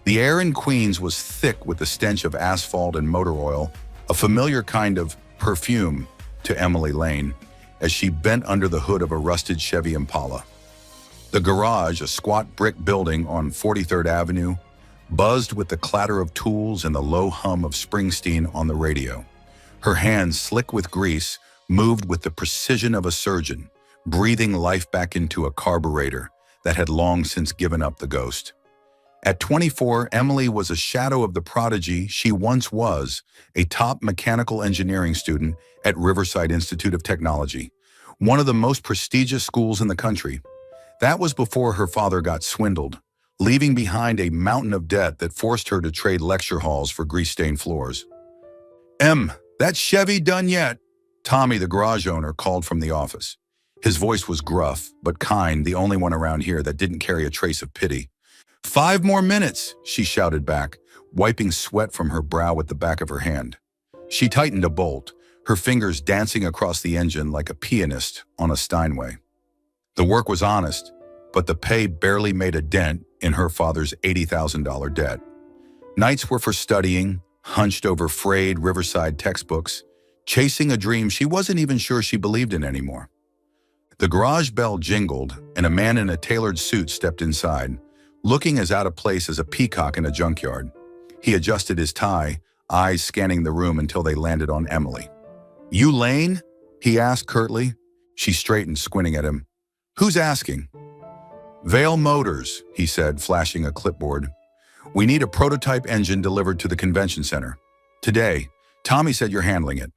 The air in Queens was thick with the stench of asphalt and motor oil, a familiar kind of perfume to Emily Lane as she bent under the hood of a rusted Chevy Impala. The garage, a squat brick building on 43rd Avenue, buzzed with the clatter of tools and the low hum of Springsteen on the radio. Her hands, slick with grease, moved with the precision of a surgeon, breathing life back into a carburetor that had long since given up the ghost. At 24, Emily was a shadow of the prodigy she once was, a top mechanical engineering student at Riverside Institute of Technology, one of the most prestigious schools in the country. That was before her father got swindled, leaving behind a mountain of debt that forced her to trade lecture halls for grease-stained floors. That Chevy done yet?" Tommy, the garage owner, called from the office. His voice was gruff, but kind, the only one around here that didn't carry a trace of pity. "5 more minutes," she shouted back, wiping sweat from her brow with the back of her hand. She tightened a bolt, her fingers dancing across the engine like a pianist on a Steinway. The work was honest, but the pay barely made a dent in her father's $80,000 debt. Nights were for studying, hunched over frayed Riverside textbooks, chasing a dream she wasn't even sure she believed in anymore. The garage bell jingled, and a man in a tailored suit stepped inside, looking as out of place as a peacock in a junkyard. He adjusted his tie, eyes scanning the room until they landed on Emily. "You Lane?" he asked curtly. She straightened, squinting at him. "Who's asking?" "Vail Motors," he said, flashing a clipboard. "We need a prototype engine delivered to the convention center. Today. Tommy said you're handling it."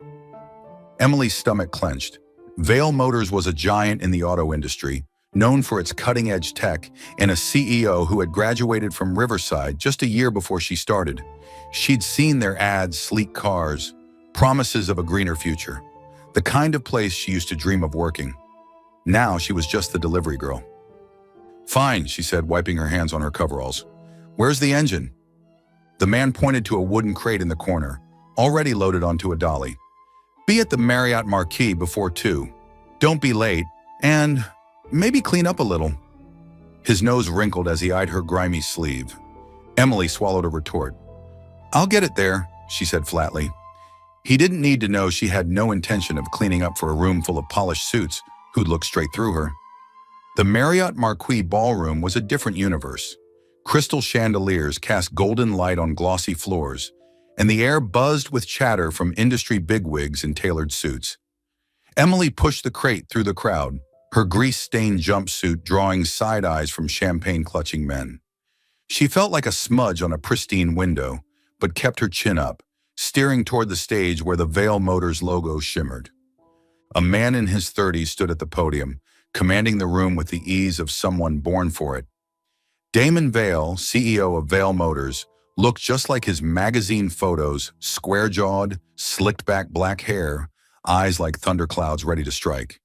Emily's stomach clenched. Vail Motors was a giant in the auto industry, known for its cutting-edge tech, and a CEO who had graduated from Riverside just a year before she started. She'd seen their ads, sleek cars, promises of a greener future, the kind of place she used to dream of working. Now she was just the delivery girl. "Fine," she said, wiping her hands on her coveralls. "Where's the engine?" The man pointed to a wooden crate in the corner, already loaded onto a dolly. "Be at the Marriott Marquis before 2. Don't be late, and maybe clean up a little." His nose wrinkled as he eyed her grimy sleeve. Emily swallowed a retort. "I'll get it there," she said flatly. He didn't need to know she had no intention of cleaning up for a room full of polished suits who'd look straight through her. The Marriott Marquis ballroom was a different universe. Crystal chandeliers cast golden light on glossy floors, and the air buzzed with chatter from industry bigwigs in tailored suits. Emily pushed the crate through the crowd, her grease-stained jumpsuit drawing side eyes from champagne-clutching men. She felt like a smudge on a pristine window, but kept her chin up, steering toward the stage where the Vail Motors logo shimmered. A man in his 30s stood at the podium, commanding the room with the ease of someone born for it. Damon Vail, CEO of Vail Motors, looked just like his magazine photos, square-jawed, slicked-back black hair, eyes like thunderclouds ready to strike.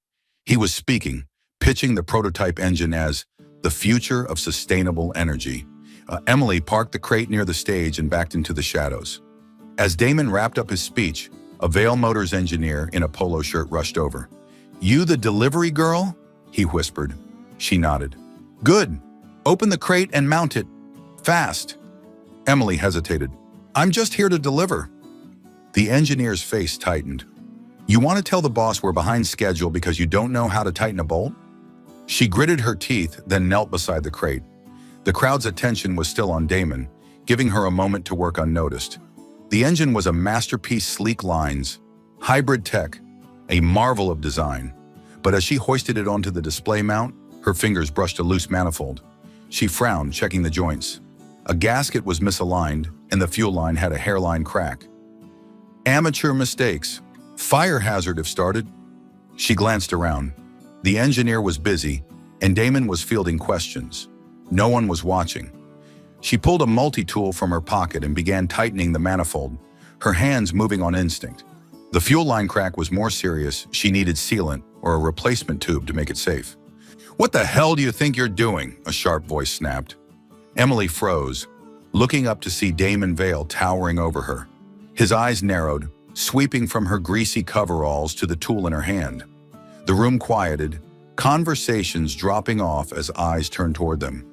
He was speaking, pitching the prototype engine as the future of sustainable energy. Emily parked the crate near the stage and backed into the shadows. As Damon wrapped up his speech, a Vail Motors engineer in a polo shirt rushed over. "You the delivery girl?" he whispered. She nodded. "Good. Open the crate and mount it. Fast." Emily hesitated. "I'm just here to deliver." The engineer's face tightened. "You want to tell the boss we're behind schedule because you don't know how to tighten a bolt?" She gritted her teeth, then knelt beside the crate. The crowd's attention was still on Damon, giving her a moment to work unnoticed. The engine was a masterpiece, sleek lines, hybrid tech, a marvel of design. But as she hoisted it onto the display mount, her fingers brushed a loose manifold. She frowned, checking the joints. A gasket was misaligned, and the fuel line had a hairline crack. Amateur mistakes. Fire hazard if started. She glanced around. The engineer was busy, and Damon was fielding questions. No one was watching. She pulled a multi-tool from her pocket and began tightening the manifold, her hands moving on instinct. The fuel line crack was more serious. She needed sealant or a replacement tube to make it safe. "What the hell do you think you're doing?" a sharp voice snapped. Emily froze, looking up to see Damon Vail towering over her. His eyes narrowed, sweeping from her greasy coveralls to the tool in her hand. The room quieted, conversations dropping off as eyes turned toward them.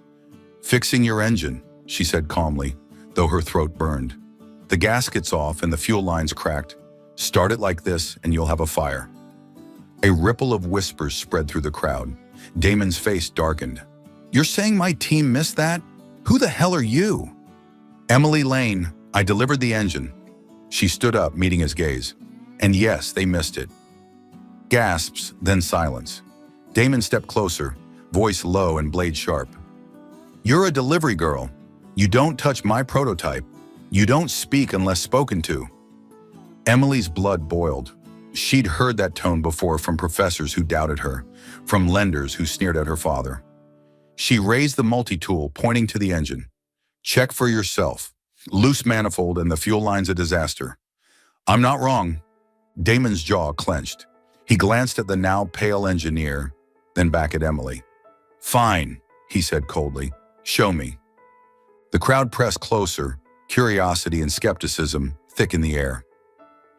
"Fixing your engine," she said calmly, though her throat burned. The gasket's off and the fuel line's cracked. Start it like this and you'll have a fire. A ripple of whispers spread through the crowd. Damon's face darkened. You're saying my team missed that? Who the hell are you? Emily Lane, I delivered the engine. She stood up, meeting his gaze. And yes, they missed it. Gasps, then silence. Damon stepped closer, voice low and blade sharp. You're a delivery girl. You don't touch my prototype. You don't speak unless spoken to. Emily's blood boiled. She'd heard that tone before from professors who doubted her, from lenders who sneered at her father. She raised the multi-tool, pointing to the engine. Check for yourself. Loose manifold and the fuel line's a disaster. I'm not wrong. Damon's jaw clenched. He glanced at the now pale engineer, then back at Emily. Fine, he said coldly. Show me. The crowd pressed closer, curiosity and skepticism thick in the air.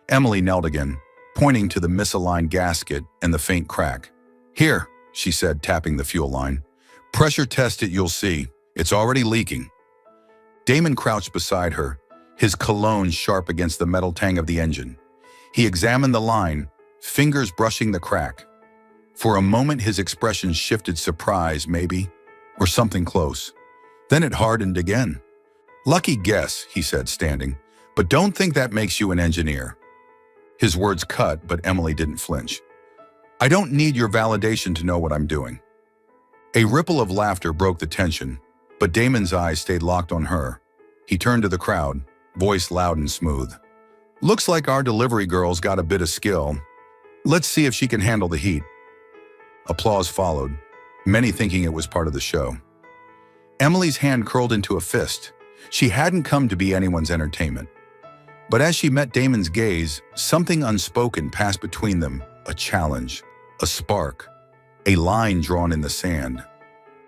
Emily knelt again, pointing to the misaligned gasket and the faint crack. Here, she said, tapping the fuel line. Pressure test it, you'll see. It's already leaking. Damon crouched beside her, his cologne sharp against the metal tang of the engine. He examined the line, fingers brushing the crack. For a moment, his expression shifted surprise, maybe, or something close. Then it hardened again. Lucky guess, he said, standing, but don't think that makes you an engineer. His words cut, but Emily didn't flinch. I don't need your validation to know what I'm doing. A ripple of laughter broke the tension, but Damon's eyes stayed locked on her. He turned to the crowd, voice loud and smooth. Looks like our delivery girl's got a bit of skill. Let's see if she can handle the heat. Applause followed, many thinking it was part of the show. Emily's hand curled into a fist. She hadn't come to be anyone's entertainment. But as she met Damon's gaze, something unspoken passed between them, a challenge, a spark, a line drawn in the sand.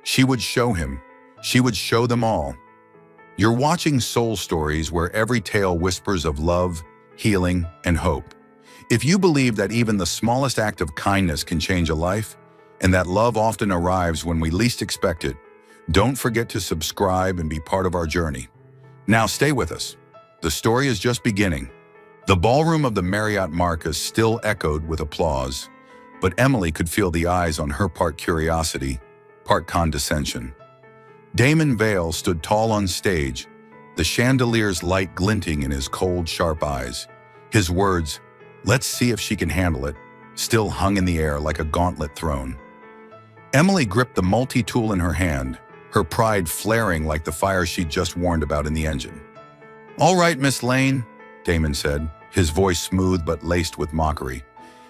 She would show him. She would show them all. You're watching Soul Stories, where every tale whispers of love, healing, and hope. If you believe that even the smallest act of kindness can change a life, and that love often arrives when we least expect it, don't forget to subscribe and be part of our journey. Now stay with us. The story is just beginning. The ballroom of the Marriott Marcus still echoed with applause, but Emily could feel the eyes on her, part curiosity, part condescension. Damon Vale stood tall on stage, the chandelier's light glinting in his cold, sharp eyes. His words, "Let's see if she can handle it," still hung in the air like a gauntlet thrown. Emily gripped the multi-tool in her hand, her pride flaring like the fire she'd just warned about in the engine. All right, Miss Lane, Damon said, his voice smooth but laced with mockery.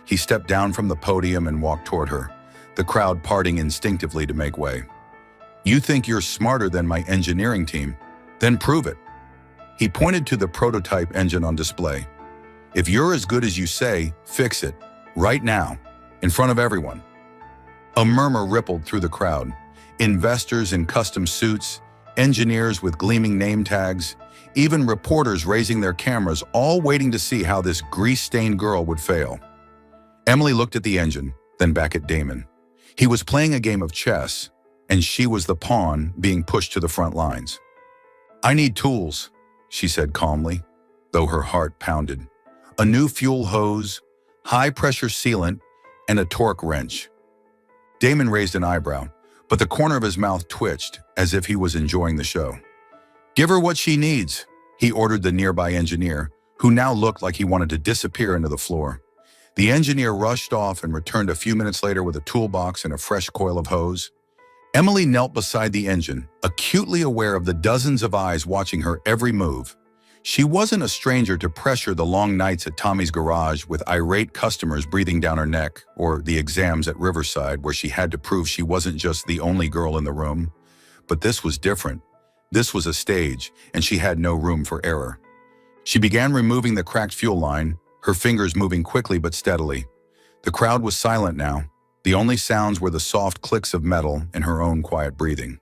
He stepped down from the podium and walked toward her, the crowd parting instinctively to make way. You think you're smarter than my engineering team? Then prove it. He pointed to the prototype engine on display. If you're as good as you say, fix it, right now, in front of everyone. A murmur rippled through the crowd. Investors in custom suits, engineers with gleaming name tags, even reporters raising their cameras, all waiting to see how this grease-stained girl would fail. Emily looked at the engine, then back at Damon. He was playing a game of chess, and she was the pawn being pushed to the front lines. I need tools, she said calmly, though her heart pounded. A new fuel hose, high-pressure sealant, and a torque wrench. Damon raised an eyebrow, but the corner of his mouth twitched as if he was enjoying the show. Give her what she needs, he ordered the nearby engineer, who now looked like he wanted to disappear into the floor. The engineer rushed off and returned a few minutes later with a toolbox and a fresh coil of hose. Emily knelt beside the engine, acutely aware of the dozens of eyes watching her every move. She wasn't a stranger to pressure, the long nights at Tommy's garage with irate customers breathing down her neck, or the exams at Riverside where she had to prove she wasn't just the only girl in the room. But this was different. This was a stage, and she had no room for error. She began removing the cracked fuel line, her fingers moving quickly but steadily. The crowd was silent now. The only sounds were the soft clicks of metal and her own quiet breathing.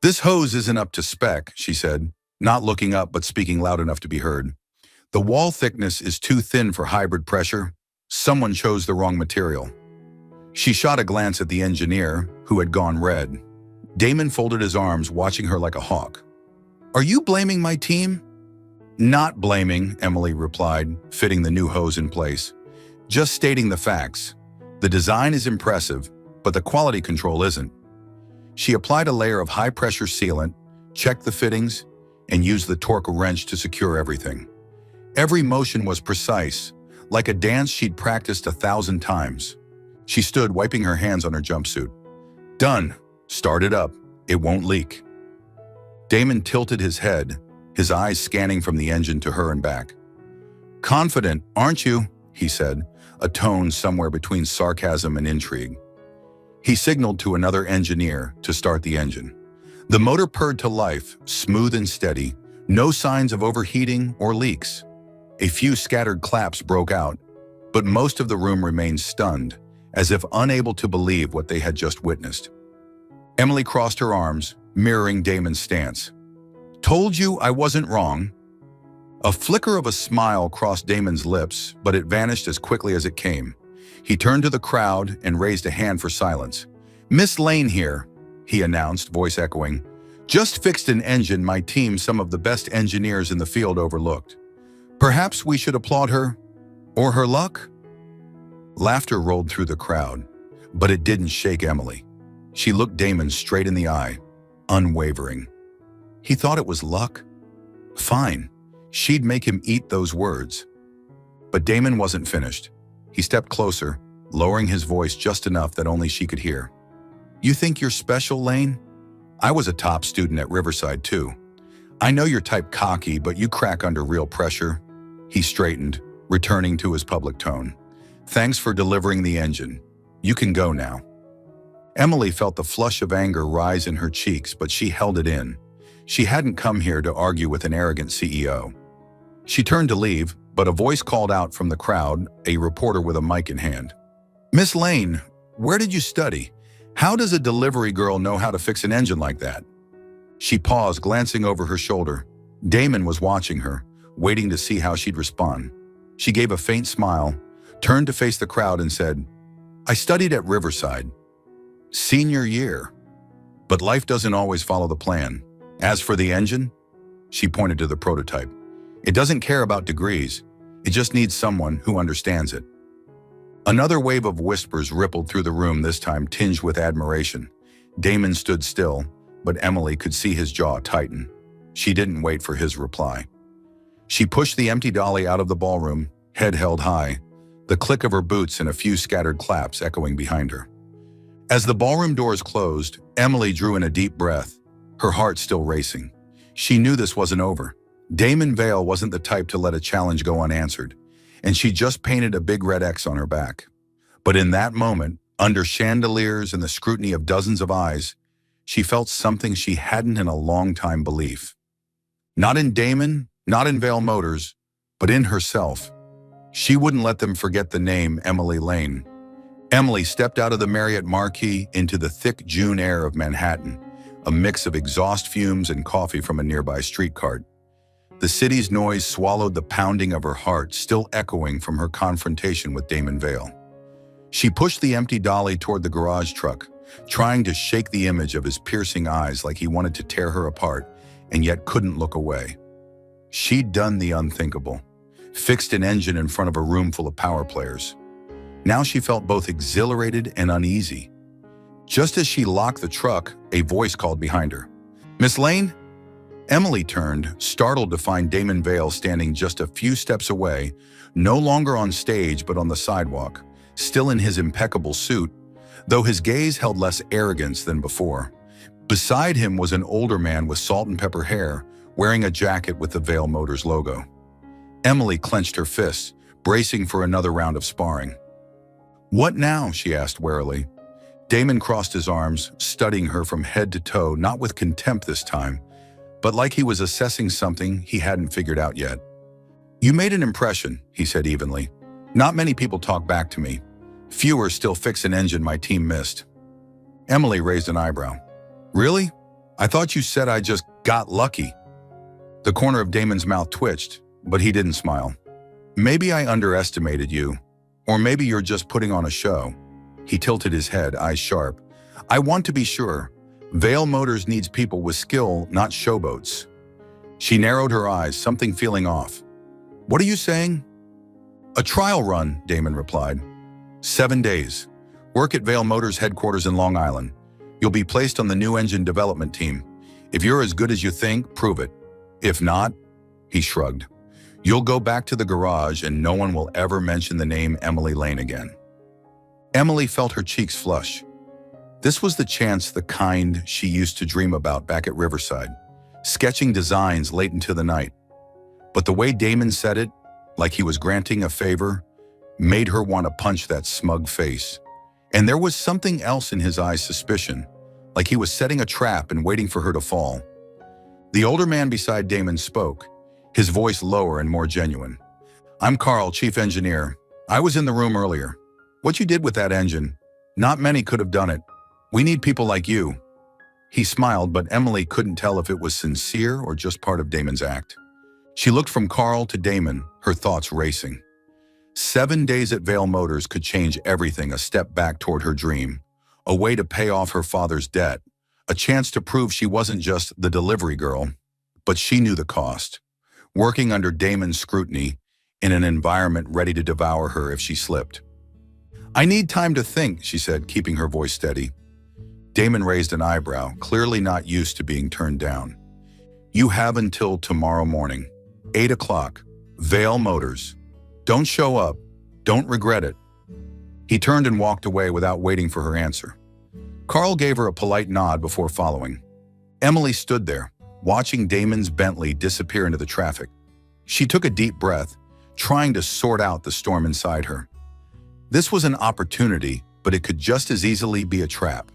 This hose isn't up to spec, she said, not looking up but speaking loud enough to be heard. The wall thickness is too thin for hybrid pressure. Someone chose the wrong material. She shot a glance at the engineer, who had gone red. Damon folded his arms, watching her like a hawk. Are you blaming my team? Not blaming, Emily replied, fitting the new hose in place. Just stating the facts. The design is impressive, but the quality control isn't. She applied a layer of high-pressure sealant, checked the fittings, and used the torque wrench to secure everything. Every motion was precise, like a dance she'd practiced 1,000 times. She stood, wiping her hands on her jumpsuit. Done. Start it up. It won't leak. Damon tilted his head, his eyes scanning from the engine to her and back. Confident, aren't you? He said, a tone somewhere between sarcasm and intrigue. He signaled to another engineer to start the engine. The motor purred to life, smooth and steady, no signs of overheating or leaks. A few scattered claps broke out, but most of the room remained stunned, as if unable to believe what they had just witnessed. Emily crossed her arms, mirroring Damon's stance. Told you I wasn't wrong. A flicker of a smile crossed Damon's lips, but it vanished as quickly as it came. He turned to the crowd and raised a hand for silence. Miss Lane here, he announced, voice echoing. Just fixed an engine my team, some of the best engineers in the field, overlooked. Perhaps we should applaud her, or her luck? Laughter rolled through the crowd, but it didn't shake Emily. She looked Damon straight in the eye, unwavering. He thought it was luck? Fine, she'd make him eat those words. But Damon wasn't finished. He stepped closer, lowering his voice just enough that only she could hear. You think you're special, Lane? I was a top student at Riverside too. I know you're type cocky, but you crack under real pressure. He straightened, returning to his public tone. Thanks for delivering the engine. You can go now. Emily felt the flush of anger rise in her cheeks, but she held it in. She hadn't come here to argue with an arrogant CEO. She turned to leave, but a voice called out from the crowd, a reporter with a mic in hand. Miss Lane, where did you study? How does a delivery girl know how to fix an engine like that? She paused, glancing over her shoulder. Damon was watching her, waiting to see how she'd respond. She gave a faint smile, turned to face the crowd and said, I studied at Riverside. Senior year. But life doesn't always follow the plan. As for the engine, she pointed to the prototype. It doesn't care about degrees. It just needs someone who understands it. Another wave of whispers rippled through the room, this time tinged with admiration. Damon stood still, but Emily could see his jaw tighten. She didn't wait for his reply. She pushed the empty dolly out of the ballroom, head held high, the click of her boots and a few scattered claps echoing behind her. As the ballroom doors closed, Emily drew in a deep breath, her heart still racing. She knew this wasn't over. Damon Vale wasn't the type to let a challenge go unanswered, and she just painted a big red X on her back. But in that moment, under chandeliers and the scrutiny of dozens of eyes, she felt something she hadn't in a long time belief. Not in Damon, not in Vale Motors, but in herself. She wouldn't let them forget the name Emily Lane. Emily stepped out of the Marriott marquee into the thick June air of Manhattan, a mix of exhaust fumes and coffee from a nearby street cart. The city's noise swallowed the pounding of her heart, still echoing from her confrontation with Damon Vale. She pushed the empty dolly toward the garage truck, trying to shake the image of his piercing eyes like he wanted to tear her apart, and yet couldn't look away. She'd done the unthinkable, fixed an engine in front of a room full of power players. Now she felt both exhilarated and uneasy. Just as she locked the truck, a voice called behind her. Miss Lane? Emily turned, startled to find Damon Vale standing just a few steps away, no longer on stage but on the sidewalk, still in his impeccable suit, though his gaze held less arrogance than before. Beside him was an older man with salt and pepper hair, wearing a jacket with the Vale Motors logo. Emily clenched her fists, bracing for another round of sparring. What now? She asked warily. Damon crossed his arms, studying her from head to toe, not with contempt this time, but like he was assessing something he hadn't figured out yet. You made an impression, he said evenly. Not many people talk back to me. Fewer still fix an engine my team missed. Emily raised an eyebrow. Really? I thought you said I just got lucky. The corner of Damon's mouth twitched, but he didn't smile. Maybe I underestimated you, or maybe you're just putting on a show. He tilted his head, eyes sharp. I want to be sure. Vale Motors needs people with skill, not showboats. She narrowed her eyes, something feeling off. "What are you saying?" "A trial run," Damon replied. 7 days. Work at Vale Motors headquarters in Long Island. You'll be placed on the new engine development team. If you're as good as you think, prove it. If not," he shrugged, "you'll go back to the garage and no one will ever mention the name Emily Lane again." Emily felt her cheeks flush. This was the chance, the kind she used to dream about back at Riverside, sketching designs late into the night. But the way Damon said it, like he was granting a favor, made her want to punch that smug face. And there was something else in his eyes, suspicion, like he was setting a trap and waiting for her to fall. The older man beside Damon spoke, his voice lower and more genuine. "I'm Carl, chief engineer. I was in the room earlier. What you did with that engine, not many could have done it. We need people like you." He smiled, but Emily couldn't tell if it was sincere or just part of Damon's act. She looked from Carl to Damon, her thoughts racing. 7 days at Vale Motors could change everything, a step back toward her dream, a way to pay off her father's debt, a chance to prove she wasn't just the delivery girl, but she knew the cost. Working under Damon's scrutiny, in an environment ready to devour her if she slipped. "I need time to think," she said, keeping her voice steady. Damon raised an eyebrow, clearly not used to being turned down. "You have until tomorrow morning, 8 o'clock, Vale Motors. Don't show up. Don't regret it." He turned and walked away without waiting for her answer. Carl gave her a polite nod before following. Emily stood there, watching Damon's Bentley disappear into the traffic. She took a deep breath, trying to sort out the storm inside her. This was an opportunity, but it could just as easily be a trap.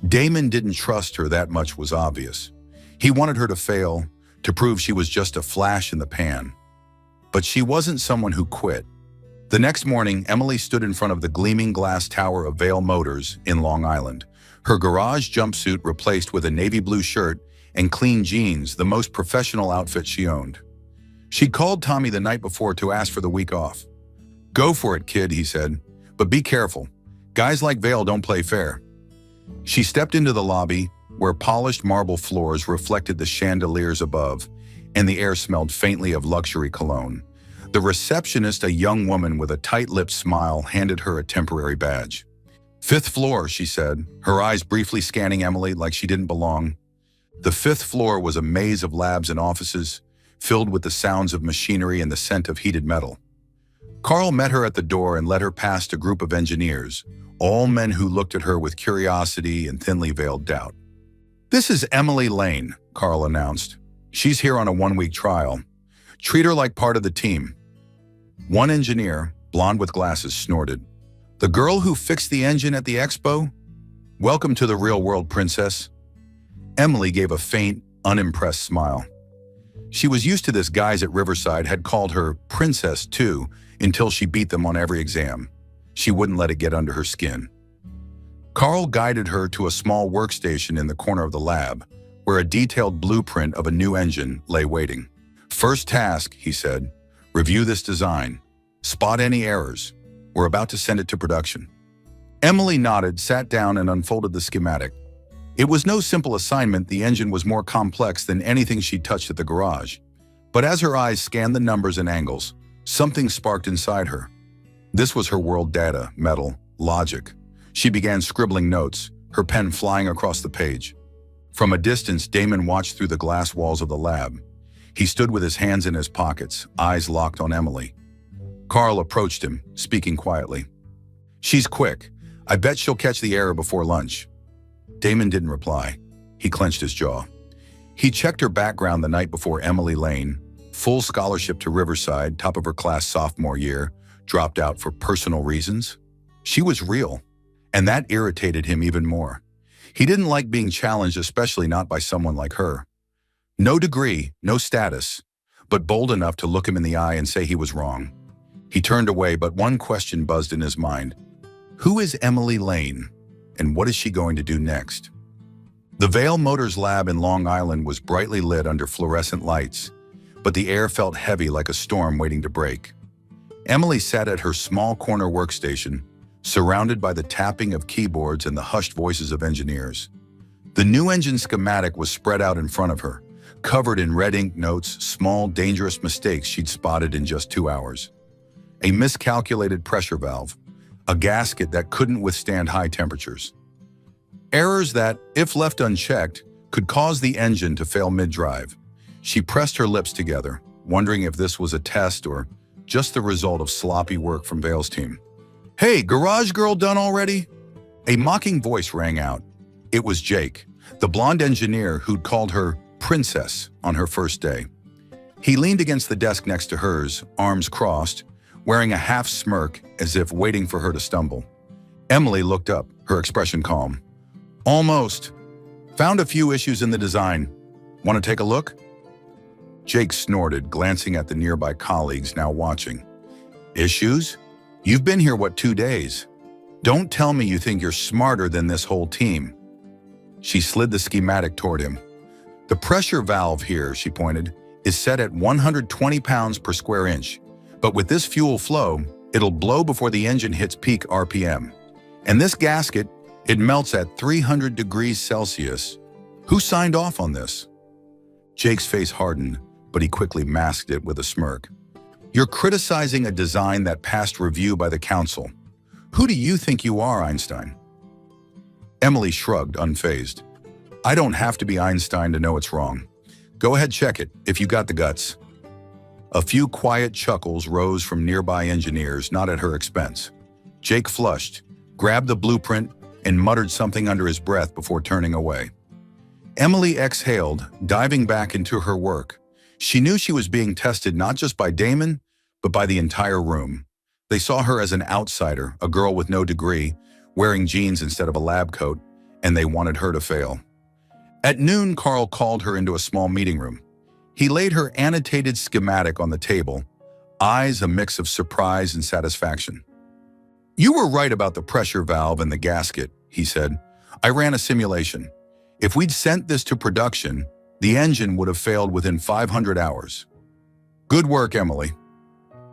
Damon didn't trust her, that much was obvious. He wanted her to fail, to prove she was just a flash in the pan. But she wasn't someone who quit. The next morning, Emily stood in front of the gleaming glass tower of Vale Motors in Long Island, her garage jumpsuit replaced with a navy blue shirt and clean jeans, the most professional outfit she owned. She'd called Tommy the night before to ask for the week off. "Go for it, kid," he said, "but be careful. Guys like Vale don't play fair." She stepped into the lobby, where polished marble floors reflected the chandeliers above, and the air smelled faintly of luxury cologne. The receptionist, a young woman with a tight-lipped smile, handed her a temporary badge. "5th floor," she said, her eyes briefly scanning Emily like she didn't belong. The 5th floor was a maze of labs and offices, filled with the sounds of machinery and the scent of heated metal. Carl met her at the door and led her past a group of engineers, all men who looked at her with curiosity and thinly veiled doubt. "This is Emily Lane," Carl announced. "She's here on a 1-week trial. Treat her like part of the team." One engineer, blonde with glasses, snorted. "The girl who fixed the engine at the expo? Welcome to the real world, princess." Emily gave a faint, unimpressed smile. She was used to this. Guys at Riverside had called her princess too, until she beat them on every exam. She wouldn't let it get under her skin. Carl guided her to a small workstation in the corner of the lab, where a detailed blueprint of a new engine lay waiting. "First task," he said, "review this design. Spot any errors. We're about to send it to production." Emily nodded, sat down, and unfolded the schematic. It was no simple assignment. The engine was more complex than anything she'd touched at the garage. But as her eyes scanned the numbers and angles, something sparked inside her. This was her world: data, metal, logic. She began scribbling notes, her pen flying across the page. From a distance, Damon watched through the glass walls of the lab. He stood with his hands in his pockets, eyes locked on Emily. Carl approached him, speaking quietly. "She's quick. I bet she'll catch the error before lunch." Damon didn't reply. He clenched his jaw. He checked her background the night before. Emily Lane, full scholarship to Riverside, top of her class sophomore year, dropped out for personal reasons. She was real, and that irritated him even more. He didn't like being challenged, especially not by someone like her. No degree, no status, but bold enough to look him in the eye and say he was wrong. He turned away, but one question buzzed in his mind. Who is Emily Lane, and what is she going to do next? The Vale Motors lab in Long Island was brightly lit under fluorescent lights, but the air felt heavy like a storm waiting to break. Emily sat at her small corner workstation, surrounded by the tapping of keyboards and the hushed voices of engineers. The new engine schematic was spread out in front of her, covered in red ink notes, small, dangerous mistakes she'd spotted in just 2 hours. A miscalculated pressure valve, a gasket that couldn't withstand high temperatures. Errors that, if left unchecked, could cause the engine to fail mid-drive. She pressed her lips together, wondering if this was a test or just the result of sloppy work from Vale's team. "Hey, garage girl done already?" A mocking voice rang out. It was Jake, the blonde engineer who'd called her Princess on her first day. He leaned against the desk next to hers, arms crossed, wearing a half smirk as if waiting for her to stumble. Emily looked up, her expression calm. "Almost. Found a few issues in the design. Want to take a look?" Jake snorted, glancing at the nearby colleagues now watching. "Issues? You've been here, 2 days? Don't tell me you think you're smarter than this whole team." She slid the schematic toward him. "The pressure valve here," she pointed, "is set at 120 pounds per square inch. But with this fuel flow, it'll blow before the engine hits peak RPM. And this gasket, it melts at 300 degrees Celsius. Who signed off on this?" Jake's face hardened, but he quickly masked it with a smirk. "You're criticizing a design that passed review by the council. Who do you think you are, Einstein?" Emily shrugged, unfazed. "I don't have to be Einstein to know it's wrong. Go ahead, check it, if you got the guts." A few quiet chuckles rose from nearby engineers, not at her expense. Jake flushed, grabbed the blueprint, and muttered something under his breath before turning away. Emily exhaled, diving back into her work. She knew she was being tested not just by Damon, but by the entire room. They saw her as an outsider, a girl with no degree, wearing jeans instead of a lab coat, and they wanted her to fail. At noon, Carl called her into a small meeting room. He laid her annotated schematic on the table, eyes a mix of surprise and satisfaction. "You were right about the pressure valve and the gasket," he said. "I ran a simulation. If we'd sent this to production, the engine would have failed within 500 hours. Good work, Emily."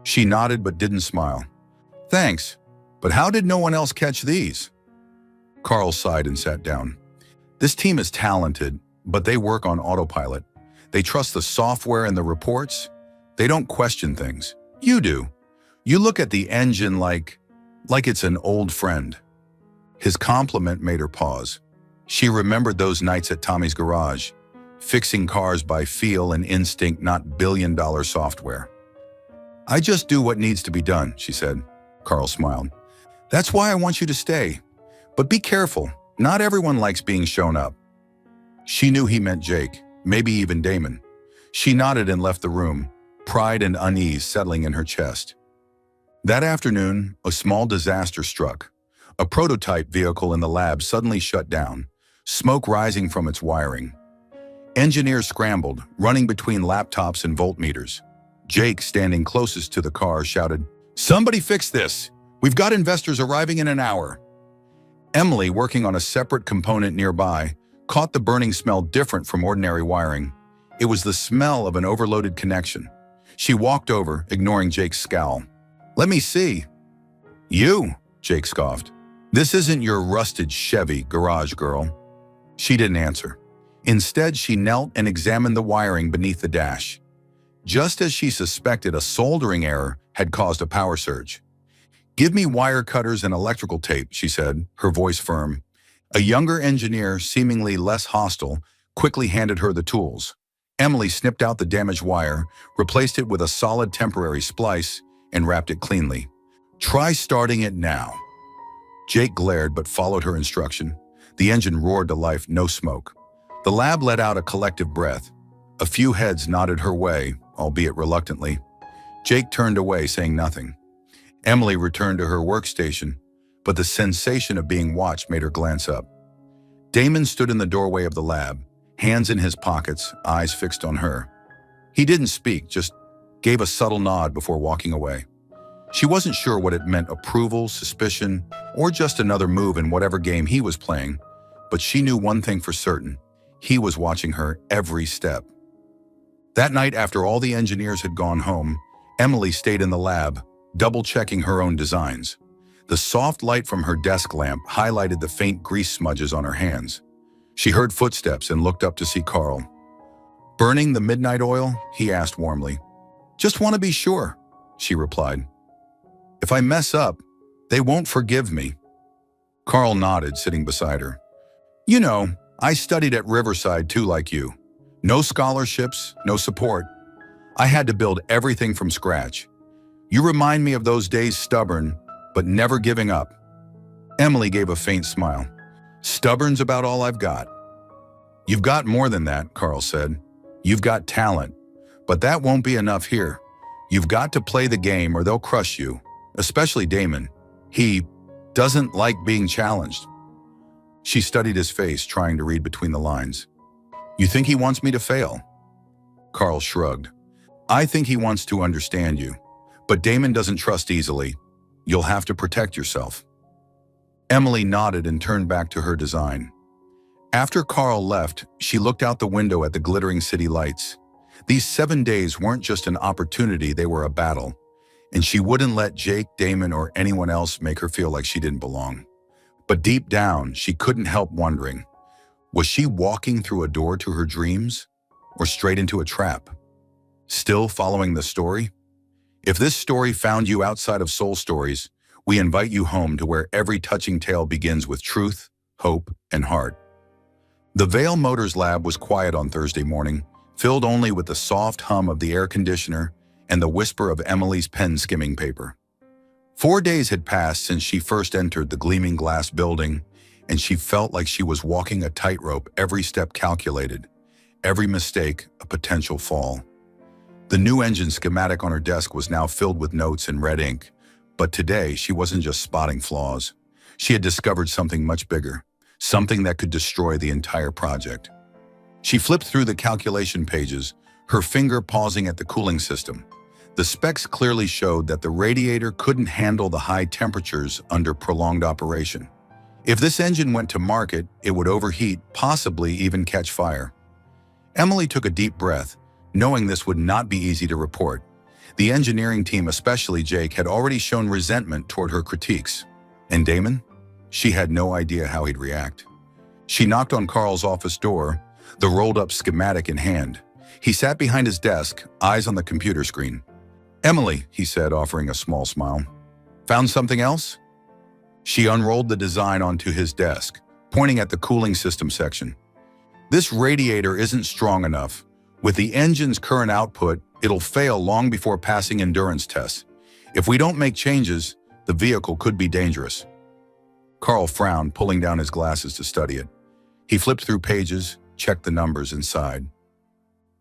She nodded but didn't smile. "Thanks, but how did no one else catch these?" Carl sighed and sat down. "This team is talented, but they work on autopilot. They trust the software and the reports. They don't question things. You do. You look at the engine like it's an old friend." His compliment made her pause. She remembered those nights at Tommy's garage, fixing cars by feel and instinct, not billion-dollar software. "I just do what needs to be done," she said. Carl smiled. "That's why I want you to stay. But be careful. Not everyone likes being shown up." She knew he meant Jake, maybe even Damon. She nodded and left the room, pride and unease settling in her chest. That afternoon, a small disaster struck. A prototype vehicle in the lab suddenly shut down, smoke rising from its wiring. Engineers scrambled, running between laptops and voltmeters. Jake, standing closest to the car, shouted, "Somebody fix this! We've got investors arriving in an hour." Emily, working on a separate component nearby, caught the burning smell different from ordinary wiring. It was the smell of an overloaded connection. She walked over, ignoring Jake's scowl. "Let me see." "You," Jake scoffed. "This isn't your rusted Chevy, garage girl." She didn't answer. Instead, she knelt and examined the wiring beneath the dash. Just as she suspected, a soldering error had caused a power surge. "Give me wire cutters and electrical tape," she said, her voice firm. A younger engineer, seemingly less hostile, quickly handed her the tools. Emily snipped out the damaged wire, replaced it with a solid temporary splice, and wrapped it cleanly. "Try starting it now." Jake glared but followed her instruction. The engine roared to life, no smoke. The lab let out a collective breath. A few heads nodded her way, albeit reluctantly. Jake turned away, saying nothing. Emily returned to her workstation, but the sensation of being watched made her glance up. Damon stood in the doorway of the lab, hands in his pockets, eyes fixed on her. He didn't speak, just gave a subtle nod before walking away. She wasn't sure what it meant: approval, suspicion, or just another move in whatever game he was playing, but she knew one thing for certain: he was watching her every step. That night, after all the engineers had gone home, Emily stayed in the lab, double-checking her own designs. The soft light from her desk lamp highlighted the faint grease smudges on her hands. She heard footsteps and looked up to see Carl. Burning the midnight oil? He asked warmly. Just want to be sure, she replied. If I mess up, they won't forgive me. Carl nodded, sitting beside her. You know, I studied at Riverside too, like you. No scholarships, no support. I had to build everything from scratch. You remind me of those days, stubborn, but never giving up. Emily gave a faint smile. Stubborn's about all I've got. You've got more than that, Carl said. You've got talent, but that won't be enough here. You've got to play the game or they'll crush you, especially Damon. He doesn't like being challenged. She studied his face, trying to read between the lines. You think he wants me to fail? Carl shrugged. I think he wants to understand you, but Damon doesn't trust easily. You'll have to protect yourself. Emily nodded and turned back to her design. After Carl left, she looked out the window at the glittering city lights. These 7 days weren't just an opportunity, they were a battle. And she wouldn't let Jake, Damon, or anyone else make her feel like she didn't belong. But deep down, she couldn't help wondering, was she walking through a door to her dreams or straight into a trap? Still following the story? If this story found you outside of Soul Stories, we invite you home to where every touching tale begins with truth, hope, and heart. The Vail Motors lab was quiet on Thursday morning, filled only with the soft hum of the air conditioner and the whisper of Emily's pen skimming paper. 4 days had passed since she first entered the gleaming glass building, and she felt like she was walking a tightrope, every step calculated, every mistake a potential fall. The new engine schematic on her desk was now filled with notes in red ink, but today she wasn't just spotting flaws. She had discovered something much bigger, something that could destroy the entire project. She flipped through the calculation pages, her finger pausing at the cooling system. The specs clearly showed that the radiator couldn't handle the high temperatures under prolonged operation. If this engine went to market, it would overheat, possibly even catch fire. Emily took a deep breath, knowing this would not be easy to report. The engineering team, especially Jake, had already shown resentment toward her critiques. And Damon? She had no idea how he'd react. She knocked on Carl's office door, the rolled-up schematic in hand. He sat behind his desk, eyes on the computer screen. Emily, he said, offering a small smile. Found something else? She unrolled the design onto his desk, pointing at the cooling system section. This radiator isn't strong enough. With the engine's current output, it'll fail long before passing endurance tests. If we don't make changes, the vehicle could be dangerous. Carl frowned, pulling down his glasses to study it. He flipped through pages, checked the numbers inside.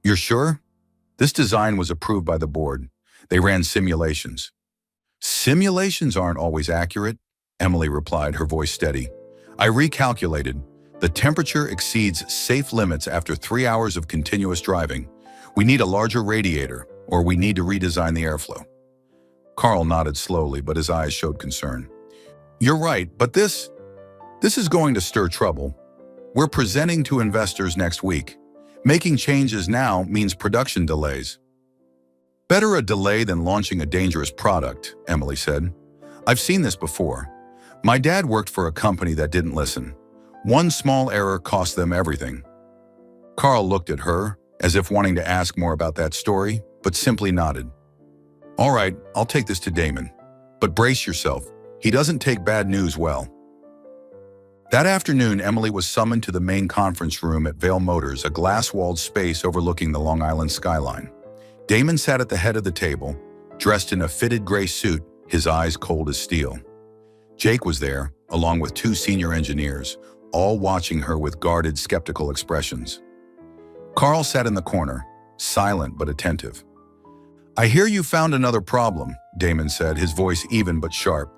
You're sure? This design was approved by the board. They ran simulations. Simulations aren't always accurate, Emily replied, her voice steady. I recalculated. The temperature exceeds safe limits after 3 hours of continuous driving. We need a larger radiator, or we need to redesign the airflow. Carl nodded slowly, but his eyes showed concern. You're right, but this is going to stir trouble. We're presenting to investors next week. Making changes now means production delays. Better a delay than launching a dangerous product, Emily said. I've seen this before. My dad worked for a company that didn't listen. One small error cost them everything. Carl looked at her, as if wanting to ask more about that story, but simply nodded. All right, I'll take this to Damon. But brace yourself. He doesn't take bad news well. That afternoon, Emily was summoned to the main conference room at Vail Motors, a glass-walled space overlooking the Long Island skyline. Damon sat at the head of the table, dressed in a fitted gray suit, his eyes cold as steel. Jake was there, along with 2 senior engineers, all watching her with guarded, skeptical expressions. Carl sat in the corner, silent but attentive. I hear you found another problem, Damon said, his voice even but sharp.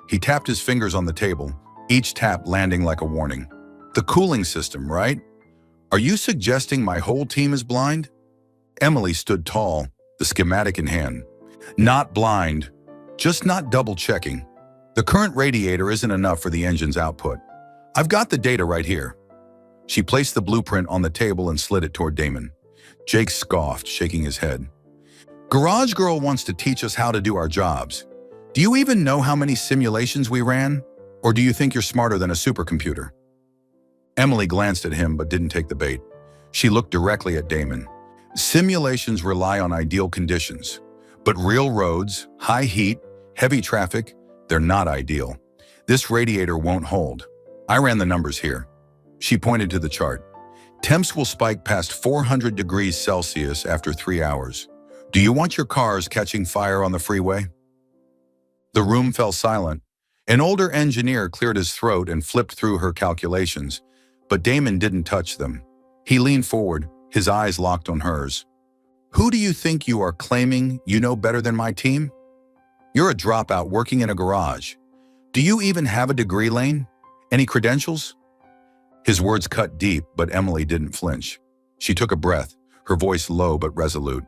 He tapped his fingers on the table, each tap landing like a warning. The cooling system, right? Are you suggesting my whole team is blind? Emily stood tall, the schematic in hand. Not blind, just not double-checking. The current radiator isn't enough for the engine's output. I've got the data right here. She placed the blueprint on the table and slid it toward Damon. Jake scoffed, shaking his head. Garage Girl wants to teach us how to do our jobs. Do you even know how many simulations we ran? Or do you think you're smarter than a supercomputer? Emily glanced at him but didn't take the bait. She looked directly at Damon. Simulations rely on ideal conditions, but real roads, high heat, heavy traffic, they're not ideal. This radiator won't hold. I ran the numbers here. She pointed to the chart. Temps will spike past 400 degrees Celsius after 3 hours. Do you want your cars catching fire on the freeway? The room fell silent. An older engineer cleared his throat and flipped through her calculations, but Damon didn't touch them. He leaned forward, his eyes locked on hers. Who do you think you are claiming you know better than my team? You're a dropout working in a garage. Do you even have a degree, Lane? Any credentials? His words cut deep, but Emily didn't flinch. She took a breath, her voice low but resolute.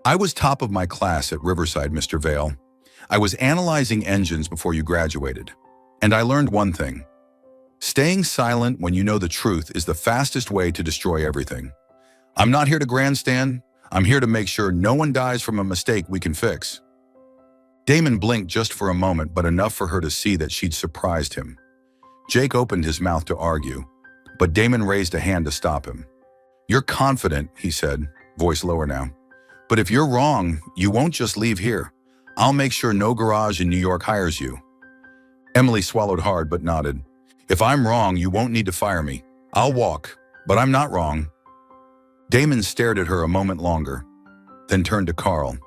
I was top of my class at Riverside, Mr. Vale. I was analyzing engines before you graduated. And I learned one thing. Staying silent when you know the truth is the fastest way to destroy everything. I'm not here to grandstand. I'm here to make sure no one dies from a mistake we can fix. Damon blinked just for a moment, but enough for her to see that she'd surprised him. Jake opened his mouth to argue, but Damon raised a hand to stop him. You're confident, he said, voice lower now. But if you're wrong, you won't just leave here. I'll make sure no garage in New York hires you. Emily swallowed hard but nodded. If I'm wrong, you won't need to fire me. I'll walk, but I'm not wrong. Damon stared at her a moment longer, then turned to Carl.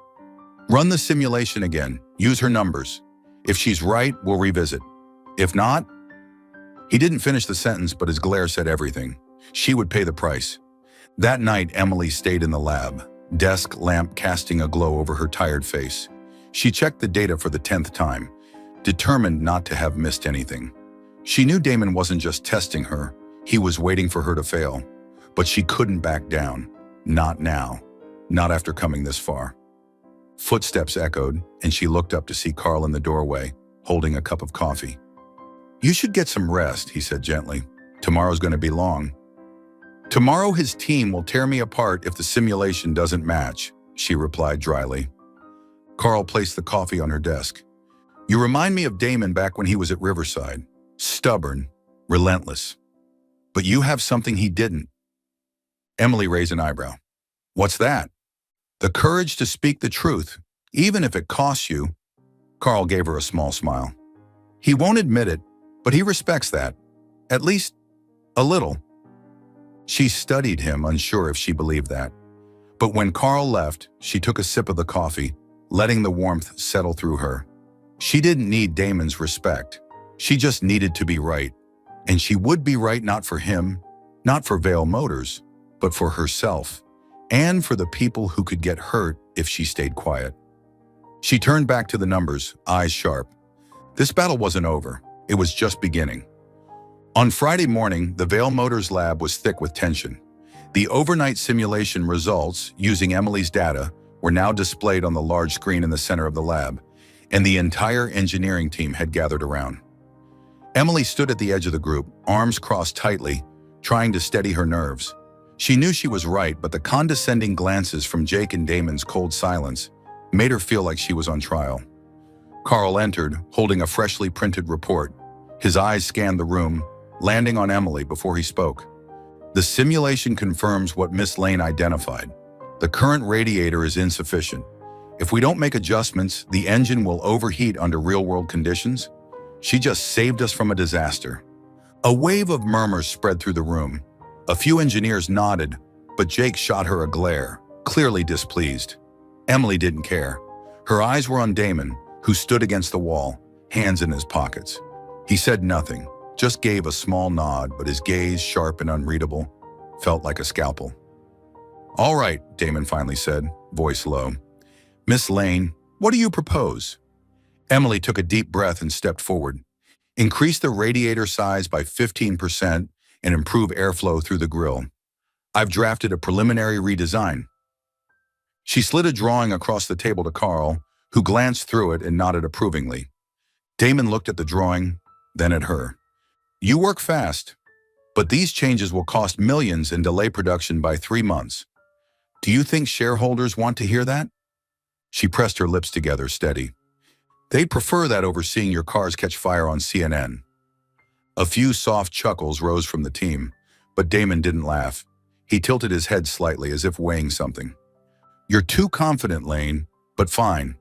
Run the simulation again. Use her numbers. If she's right, we'll revisit. If not, he didn't finish the sentence, but his glare said everything. She would pay the price. That night, Emily stayed in the lab, desk lamp casting a glow over her tired face. She checked the data for the 10th time, determined not to have missed anything. She knew Damon wasn't just testing her, he was waiting for her to fail. But she couldn't back down. Not now. Not after coming this far. Footsteps echoed, and she looked up to see Carl in the doorway, holding a cup of coffee. You should get some rest, he said gently. Tomorrow's going to be long. Tomorrow his team will tear me apart if the simulation doesn't match, she replied dryly. Carl placed the coffee on her desk. You remind me of Damon back when he was at Riverside. Stubborn, relentless. But you have something he didn't. Emily raised an eyebrow. What's that? The courage to speak the truth, even if it costs you. Carl gave her a small smile. He won't admit it, but he respects that. At least, a little. She studied him, unsure if she believed that. But when Carl left, she took a sip of the coffee, letting the warmth settle through her. She didn't need Damon's respect. She just needed to be right. And she would be right not for him, not for Vale Motors, but for herself, and for the people who could get hurt if she stayed quiet. She turned back to the numbers, eyes sharp. This battle wasn't over. It was just beginning. On Friday morning, the Vale Motors lab was thick with tension. The overnight simulation results, using Emily's data, were now displayed on the large screen in the center of the lab, and the entire engineering team had gathered around. Emily stood at the edge of the group, arms crossed tightly, trying to steady her nerves. She knew she was right, but the condescending glances from Jake and Damon's cold silence made her feel like she was on trial. Carl entered, holding a freshly printed report. His eyes scanned the room, landing on Emily before he spoke. The simulation confirms what Miss Lane identified. The current radiator is insufficient. If we don't make adjustments, the engine will overheat under real-world conditions. She just saved us from a disaster. A wave of murmurs spread through the room. A few engineers nodded, but Jake shot her a glare, clearly displeased. Emily didn't care. Her eyes were on Damon, who stood against the wall, hands in his pockets. He said nothing, just gave a small nod, but his gaze, sharp and unreadable, felt like a scalpel. All right, Damon finally said, voice low. Miss Lane, what do you propose? Emily took a deep breath and stepped forward. Increase the radiator size by 15% and improve airflow through the grill. I've drafted a preliminary redesign. She slid a drawing across the table to Carl, who glanced through it and nodded approvingly. Damon looked at the drawing, then at her. You work fast, but these changes will cost millions and delay production by 3 months. Do you think shareholders want to hear that? She pressed her lips together, steady. They'd prefer that over seeing your cars catch fire on CNN. A few soft chuckles rose from the team, but Damon didn't laugh. He tilted his head slightly as if weighing something. You're too confident, Lane, but fine.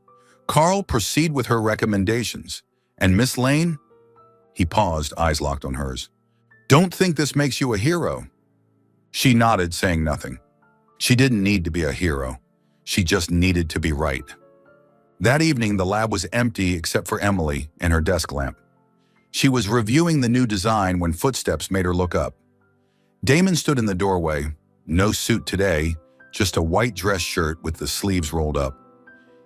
Carl, proceed with her recommendations. And Miss Lane? He paused, eyes locked on hers. Don't think this makes you a hero. She nodded, saying nothing. She didn't need to be a hero. She just needed to be right. That evening, the lab was empty except for Emily and her desk lamp. She was reviewing the new design when footsteps made her look up. Damon stood in the doorway, no suit today, just a white dress shirt with the sleeves rolled up.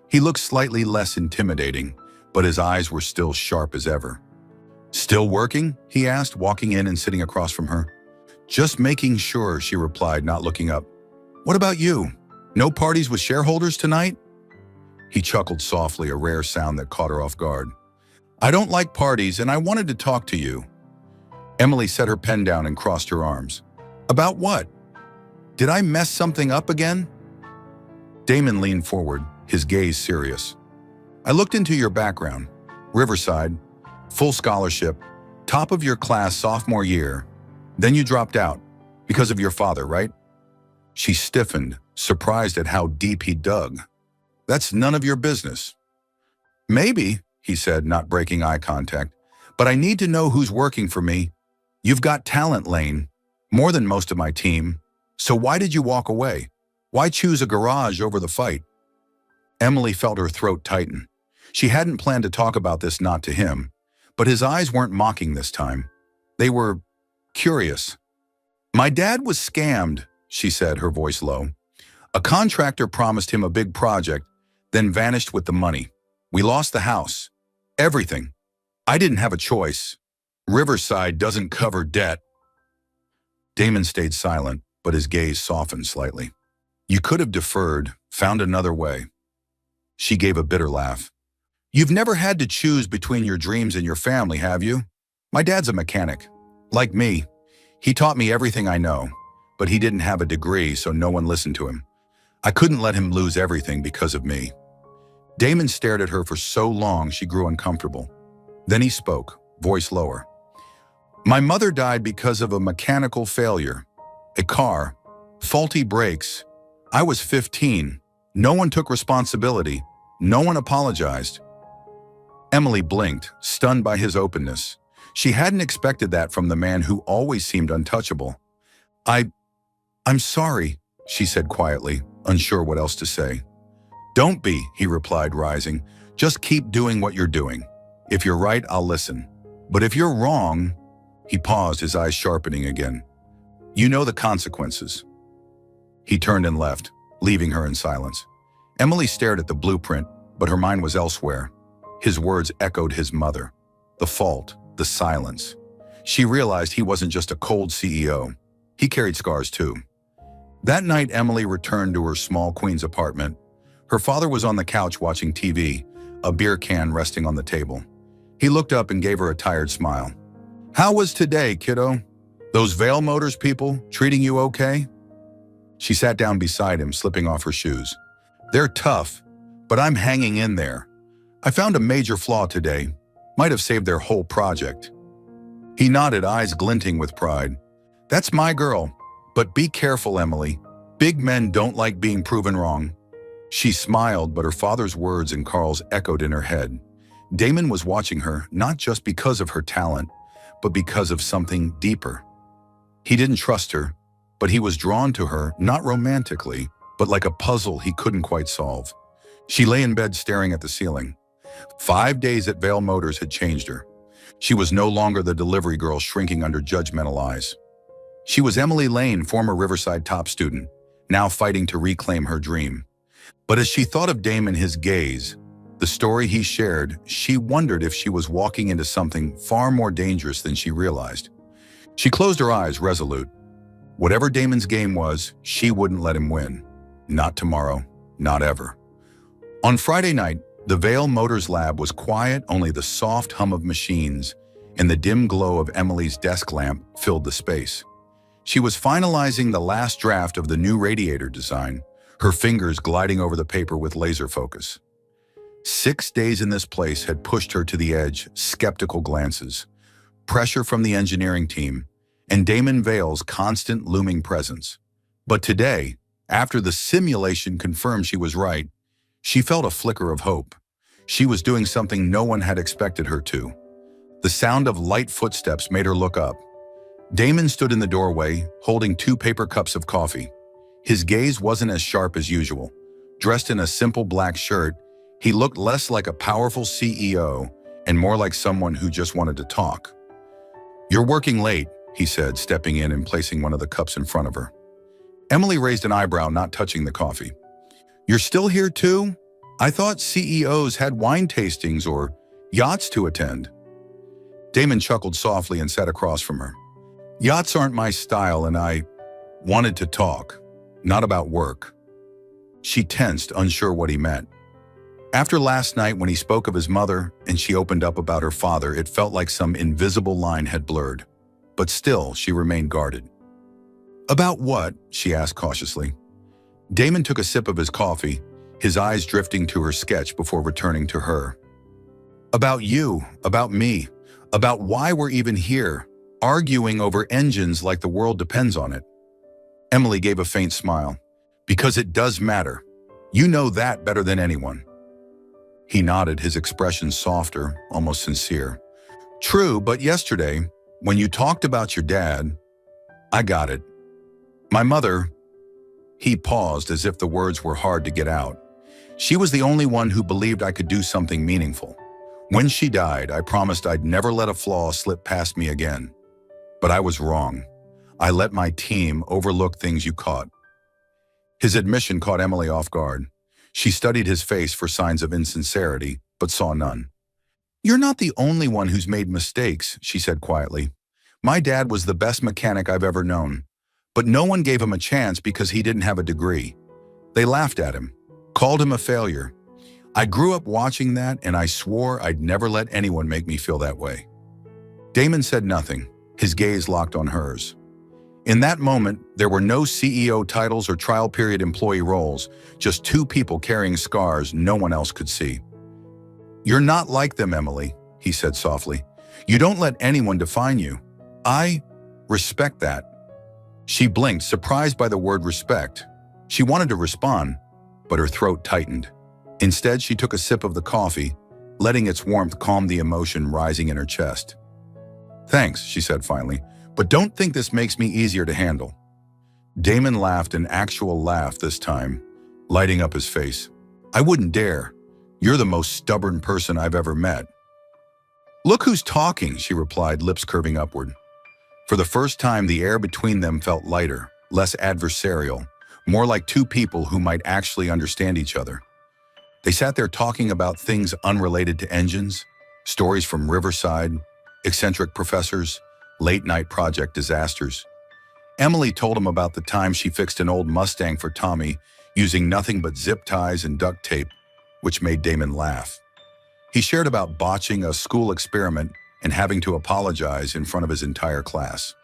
He looked slightly less intimidating, but his eyes were still sharp as ever. Still working? He asked, walking in and sitting across from her. Just making sure, she replied, not looking up. What about you? No parties with shareholders tonight? He chuckled softly, a rare sound that caught her off guard. I don't like parties, and I wanted to talk to you. Emily set her pen down and crossed her arms. About what? Did I mess something up again? Damon leaned forward, his gaze serious. I looked into your background. Riverside, full scholarship, top of your class sophomore year. Then you dropped out, because of your father, right? She stiffened, surprised at how deep he dug. That's none of your business. Maybe, he said, not breaking eye contact, but I need to know who's working for me. You've got talent, Lane, more than most of my team. So why did you walk away? Why choose a garage over the fight? Emily felt her throat tighten. She hadn't planned to talk about this, not to him, but his eyes weren't mocking this time. They were curious. My dad was scammed, she said, her voice low. A contractor promised him a big project, then vanished with the money. We lost the house. Everything. I didn't have a choice. Riverside doesn't cover debt. Damon stayed silent, but his gaze softened slightly. You could have deferred, found another way. She gave a bitter laugh. You've never had to choose between your dreams and your family, have you? My dad's a mechanic. Like me. He taught me everything I know, but he didn't have a degree, so no one listened to him. I couldn't let him lose everything because of me. Damon stared at her for so long she grew uncomfortable. Then he spoke, voice lower. My mother died because of a mechanical failure. A car. Faulty brakes. I was 15. No one took responsibility. No one apologized. Emily blinked, stunned by his openness. She hadn't expected that from the man who always seemed untouchable. I'm sorry, she said quietly, unsure what else to say. Don't be, he replied, rising. Just keep doing what you're doing. If you're right, I'll listen. But if you're wrong, he paused, his eyes sharpening again. You know the consequences. He turned and left, leaving her in silence. Emily stared at the blueprint, but her mind was elsewhere. His words echoed his mother. The fault, the silence. She realized he wasn't just a cold CEO. He carried scars too. That night, Emily returned to her small Queens apartment. Her father was on the couch watching TV, a beer can resting on the table. He looked up and gave her a tired smile. How was today, kiddo? Those Vail Motors people treating you okay? She sat down beside him, slipping off her shoes. They're tough, but I'm hanging in there. I found a major flaw today. Might have saved their whole project. He nodded, eyes glinting with pride. That's my girl. But be careful, Emily. Big men don't like being proven wrong. She smiled, but her father's words and Carl's echoed in her head. Damon was watching her, not just because of her talent, but because of something deeper. He didn't trust her, but he was drawn to her, not romantically, but like a puzzle he couldn't quite solve. She lay in bed staring at the ceiling. 5 days at Vail Motors had changed her. She was no longer the delivery girl shrinking under judgmental eyes. She was Emily Lane, former Riverside top student, now fighting to reclaim her dream. But as she thought of Damon, his gaze, the story he shared, she wondered if she was walking into something far more dangerous than she realized. She closed her eyes, resolute. Whatever Damon's game was, she wouldn't let him win. Not tomorrow, not ever. On Friday night, the Vail Motors lab was quiet, only the soft hum of machines and the dim glow of Emily's desk lamp filled the space. She was finalizing the last draft of the new radiator design, her fingers gliding over the paper with laser focus. 6 days in this place had pushed her to the edge, skeptical glances, pressure from the engineering team, and Damon Vail's constant looming presence. But today, After the simulation confirmed she was right, she felt a flicker of hope. She was doing something no one had expected her to. The sound of light footsteps made her look up. Damon stood in the doorway, holding 2 paper cups of coffee. His gaze wasn't as sharp as usual. Dressed in a simple black shirt, he looked less like a powerful CEO and more like someone who just wanted to talk. "You're working late," he said, stepping in and placing one of the cups in front of her. Emily raised an eyebrow, not touching the coffee. "You're still here too? I thought CEOs had wine tastings or yachts to attend." Damon chuckled softly and sat across from her. "Yachts aren't my style, and I wanted to talk, not about work." She tensed, unsure what he meant. After last night when he spoke of his mother and she opened up about her father, it felt like some invisible line had blurred. But still, she remained guarded. "About what?" she asked cautiously. Damon took a sip of his coffee, his eyes drifting to her sketch before returning to her. "About you, about me, about why we're even here, arguing over engines like the world depends on it." Emily gave a faint smile. "Because it does matter. You know that better than anyone." He nodded, his expression softer, almost sincere. "True, but yesterday, when you talked about your dad, I got it. My mother..." He paused as if the words were hard to get out. "She was the only one who believed I could do something meaningful. When she died, I promised I'd never let a flaw slip past me again. But I was wrong. I let my team overlook things you caught." His admission caught Emily off guard. She studied his face for signs of insincerity, but saw none. "You're not the only one who's made mistakes," she said quietly. "My dad was the best mechanic I've ever known, but no one gave him a chance because he didn't have a degree. They laughed at him, called him a failure. I grew up watching that, and I swore I'd never let anyone make me feel that way." Damon said nothing, his gaze locked on hers. In that moment, there were no CEO titles or trial period employee roles, just 2 people carrying scars no one else could see. "You're not like them, Emily," he said softly. "You don't let anyone define you. I respect that." She blinked, surprised by the word respect. She wanted to respond, but her throat tightened. Instead, she took a sip of the coffee, letting its warmth calm the emotion rising in her chest. "Thanks," she said finally, "but don't think this makes me easier to handle." Damon laughed, an actual laugh this time, lighting up his face. "I wouldn't dare. You're the most stubborn person I've ever met." "Look who's talking," she replied, lips curving upward. For the first time, the air between them felt lighter, less adversarial, more like 2 people who might actually understand each other. They sat there talking about things unrelated to engines, stories from Riverside, eccentric professors, late-night project disasters. Emily told him about the time she fixed an old Mustang for Tommy using nothing but zip ties and duct tape, which made Damon laugh. He shared about botching a school experiment and having to apologize in front of his entire class.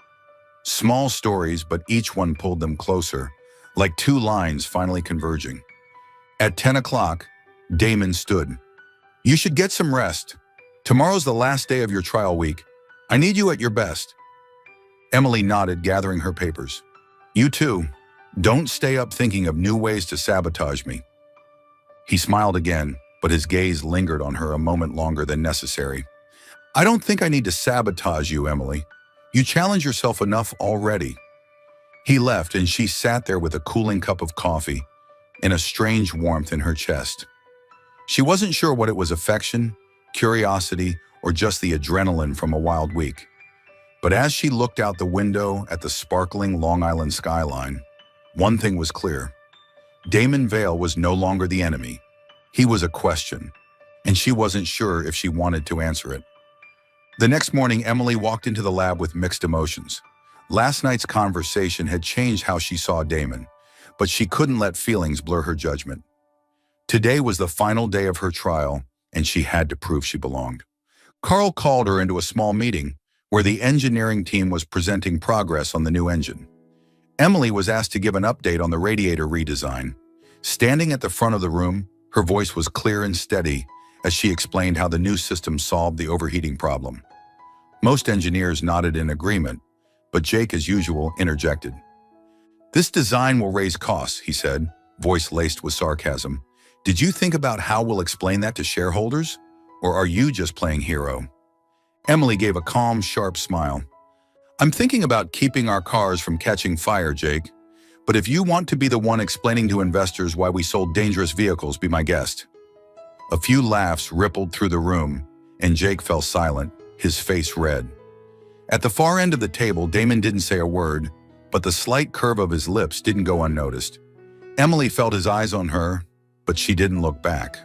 Small stories, but each one pulled them closer, like 2 lines finally converging. At 10 o'clock, Damon stood. "You should get some rest. Tomorrow's the last day of your trial week. I need you at your best." Emily nodded, gathering her papers. "You too. Don't stay up thinking of new ways to sabotage me." He smiled again, but his gaze lingered on her a moment longer than necessary. "I don't think I need to sabotage you, Emily. You challenge yourself enough already." He left, and she sat there with a cooling cup of coffee and a strange warmth in her chest. She wasn't sure what it was, affection, curiosity, or just the adrenaline from a wild week. But as she looked out the window at the sparkling Long Island skyline, one thing was clear. Damon Vale was no longer the enemy. He was a question, and she wasn't sure if she wanted to answer it. The next morning, Emily walked into the lab with mixed emotions. Last night's conversation had changed how she saw Damon, but she couldn't let feelings blur her judgment. Today was the final day of her trial, and she had to prove she belonged. Carl called her into a small meeting where the engineering team was presenting progress on the new engine. Emily was asked to give an update on the radiator redesign. Standing at the front of the room, her voice was clear and steady as she explained how the new system solved the overheating problem. Most engineers nodded in agreement, but Jake, as usual, interjected. This design will raise costs, he said, voice laced with sarcasm. Did you think about how we'll explain that to shareholders? Or are you just playing hero? Emily gave a calm, sharp smile. I'm thinking about keeping our cars from catching fire, Jake. But if you want to be the one explaining to investors why we sold dangerous vehicles, be my guest. A few laughs rippled through the room, and Jake fell silent, his face red. At the far end of the table, Damon didn't say a word, but the slight curve of his lips didn't go unnoticed. Emily felt his eyes on her, but she didn't look back.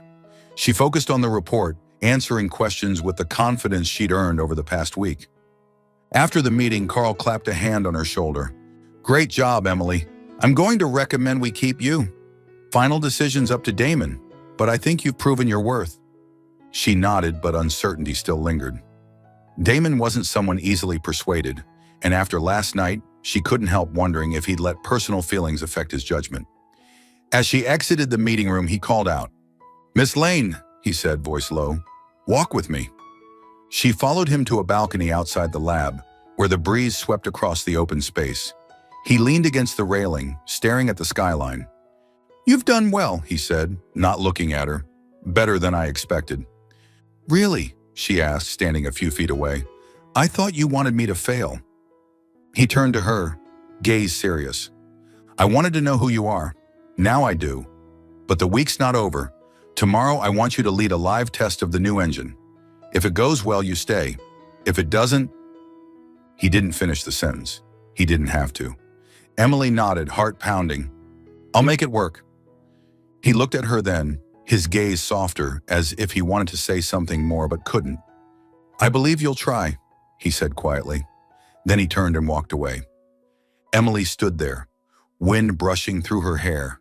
She focused on the report, answering questions with the confidence she'd earned over the past week. After the meeting, Carl clapped a hand on her shoulder. Great job, Emily. I'm going to recommend we keep you. Final decision's up to Damon, but I think you've proven your worth. She nodded, but uncertainty still lingered. Damon wasn't someone easily persuaded, and after last night, she couldn't help wondering if he'd let personal feelings affect his judgment. As she exited the meeting room, he called out. Miss Lane, he said, voice low, walk with me. She followed him to a balcony outside the lab, where the breeze swept across the open space. He leaned against the railing, staring at the skyline. You've done well, he said, not looking at her. Better than I expected. Really? She asked, standing a few feet away. I thought you wanted me to fail. He turned to her, gaze serious. I wanted to know who you are. Now I do. But the week's not over. Tomorrow I want you to lead a live test of the new engine. If it goes well, you stay. If it doesn't... He didn't finish the sentence. He didn't have to. Emily nodded, heart pounding. I'll make it work. He looked at her then, his gaze softer, as if he wanted to say something more but couldn't. I believe you'll try, he said quietly. Then he turned and walked away. Emily stood there, wind brushing through her hair.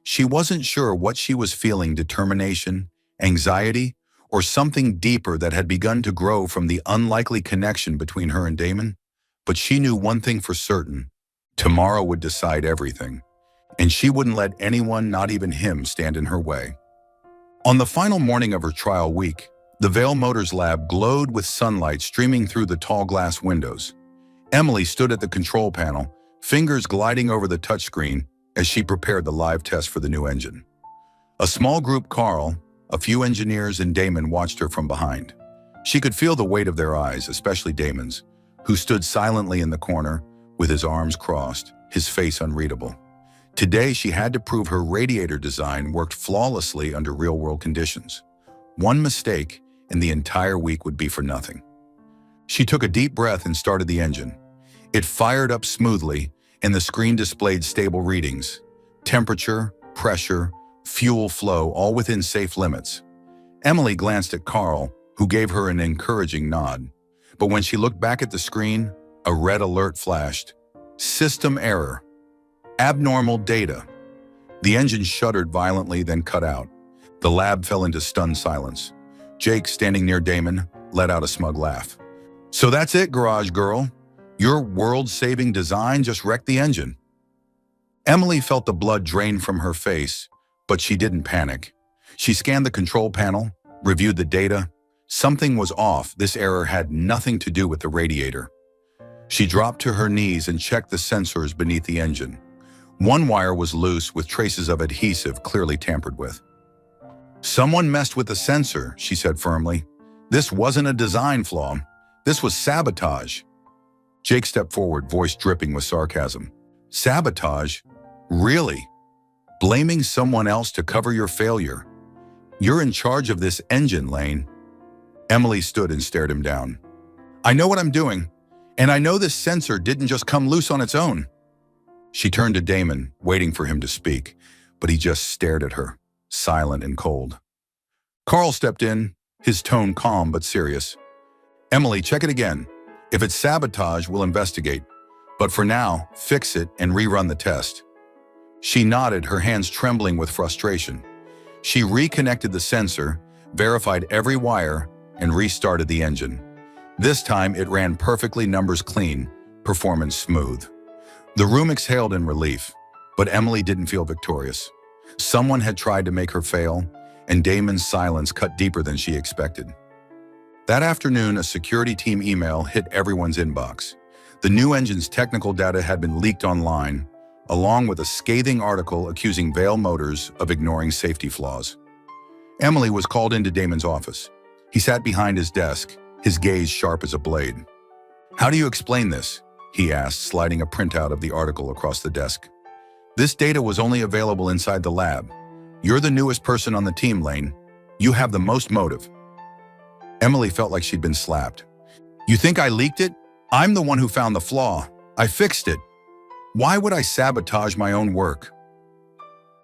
She wasn't sure what she was feeling, determination, anxiety, or something deeper that had begun to grow from the unlikely connection between her and Damon. But she knew one thing for certain. Tomorrow would decide everything, and she wouldn't let anyone, not even him, stand in her way. On the final morning of her trial week, the Vail Motors lab glowed with sunlight streaming through the tall glass windows. Emily stood at the control panel, fingers gliding over the touchscreen as she prepared the live test for the new engine. A small group, Carl, a few engineers, and Damon watched her from behind. She could feel the weight of their eyes, especially Damon's, who stood silently in the corner with his arms crossed, his face unreadable. Today, she had to prove her radiator design worked flawlessly under real-world conditions. One mistake, and the entire week would be for nothing. She took a deep breath and started the engine. It fired up smoothly, and the screen displayed stable readings. Temperature, pressure, fuel flow, all within safe limits. Emily glanced at Carl, who gave her an encouraging nod. But when she looked back at the screen, a red alert flashed. System error. Abnormal data. The engine shuddered violently, then cut out. The lab fell into stunned silence. Jake, standing near Damon, let out a smug laugh. So that's it, garage girl. Your world-saving design just wrecked the engine. Emily felt the blood drain from her face, but she didn't panic. She scanned the control panel, reviewed the data. Something was off. This error had nothing to do with the radiator. She dropped to her knees and checked the sensors beneath the engine. One wire was loose with traces of adhesive clearly tampered with. Someone messed with the sensor, she said firmly. This wasn't a design flaw. This was sabotage. Jake stepped forward, voice dripping with sarcasm. Sabotage? Really? Blaming someone else to cover your failure? You're in charge of this engine, Lane. Emily stood and stared him down. I know what I'm doing, and I know this sensor didn't just come loose on its own. She turned to Damon, waiting for him to speak, but he just stared at her, silent and cold. Carl stepped in, his tone calm but serious. Emily, check it again. If it's sabotage, we'll investigate. But for now, fix it and rerun the test. She nodded, her hands trembling with frustration. She reconnected the sensor, verified every wire, and restarted the engine. This time, it ran perfectly, numbers clean, performance smooth. The room exhaled in relief, but Emily didn't feel victorious. Someone had tried to make her fail, and Damon's silence cut deeper than she expected. That afternoon, a security team email hit everyone's inbox. The new engine's technical data had been leaked online, along with a scathing article accusing Vail Motors of ignoring safety flaws. Emily was called into Damon's office. He sat behind his desk, his gaze sharp as a blade. "How do you explain this?" he asked, sliding a printout of the article across the desk. "This data was only available inside the lab. You're the newest person on the team, Lane. You have the most motive." Emily felt like she'd been slapped. "You think I leaked it? I'm the one who found the flaw. I fixed it. Why would I sabotage my own work?"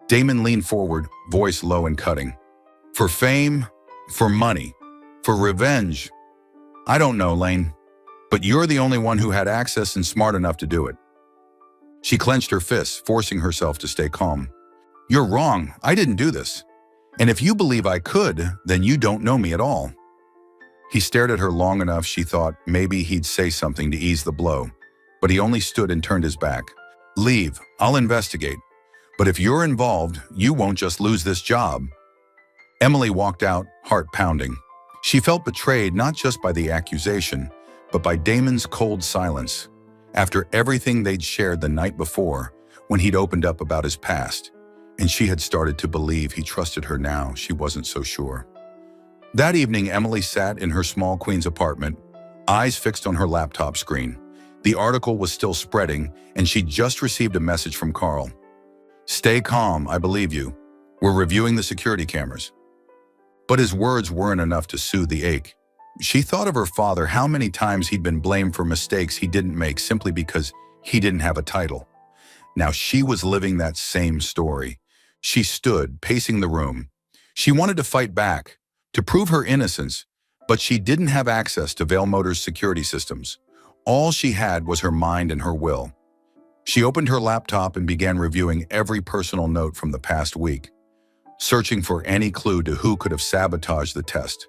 Damon leaned forward, voice low and cutting. "For fame? For money? For revenge? I don't know, Lane. But you're the only one who had access and smart enough to do it." She clenched her fists, forcing herself to stay calm. "You're wrong. I didn't do this. And if you believe I could, then you don't know me at all." He stared at her long enough she thought maybe he'd say something to ease the blow, but he only stood and turned his back. "Leave. I'll investigate. But if you're involved, you won't just lose this job." Emily walked out, heart pounding. She felt betrayed not just by the accusation, but by Damon's cold silence. After everything they'd shared the night before, when he'd opened up about his past, and she had started to believe he trusted her now, she wasn't so sure. That evening, Emily sat in her small Queens apartment, eyes fixed on her laptop screen. The article was still spreading, and she'd just received a message from Carl. "Stay calm, I believe you. We're reviewing the security cameras." But his words weren't enough to soothe the ache. She thought of her father, how many times he'd been blamed for mistakes he didn't make simply because he didn't have a title. Now she was living that same story. She stood, pacing the room. She wanted to fight back, to prove her innocence, but she didn't have access to Vail Motors' security systems. All she had was her mind and her will. She opened her laptop and began reviewing every personal note from the past week, searching for any clue to who could have sabotaged the test.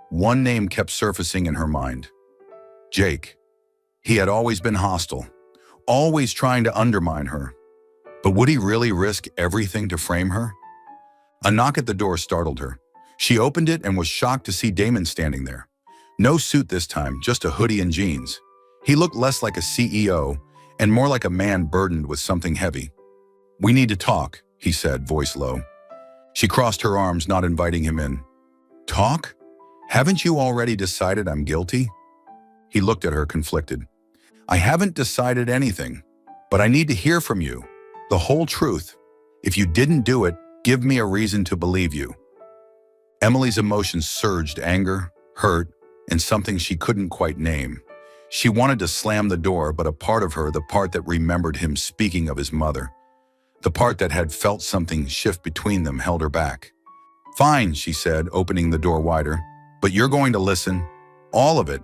One name kept surfacing in her mind. Jake. He had always been hostile, always trying to undermine her. But would he really risk everything to frame her? A knock at the door startled her. She opened it and was shocked to see Damon standing there. No suit this time, just a hoodie and jeans. He looked less like a CEO and more like a man burdened with something heavy. "We need to talk," he said, voice low. She crossed her arms, not inviting him in. "Talk? Haven't you already decided I'm guilty?" He looked at her, conflicted. "I haven't decided anything, but I need to hear from you. The whole truth. If you didn't do it, give me a reason to believe you." Emily's emotions surged, anger, hurt, and something she couldn't quite name. She wanted to slam the door, but a part of her, the part that remembered him speaking of his mother, the part that had felt something shift between them, held her back. "Fine," she said, opening the door wider. "But you're going to listen. All of it.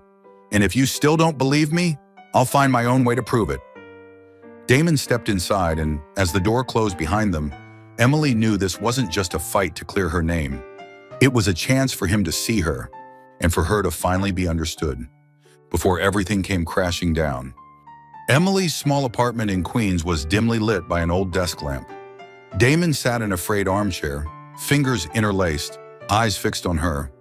And if you still don't believe me, I'll find my own way to prove it." Damon stepped inside, and as the door closed behind them, Emily knew this wasn't just a fight to clear her name. It was a chance for him to see her, and for her to finally be understood, before everything came crashing down. Emily's small apartment in Queens was dimly lit by an old desk lamp. Damon sat in a frayed armchair, fingers interlaced, eyes fixed on her.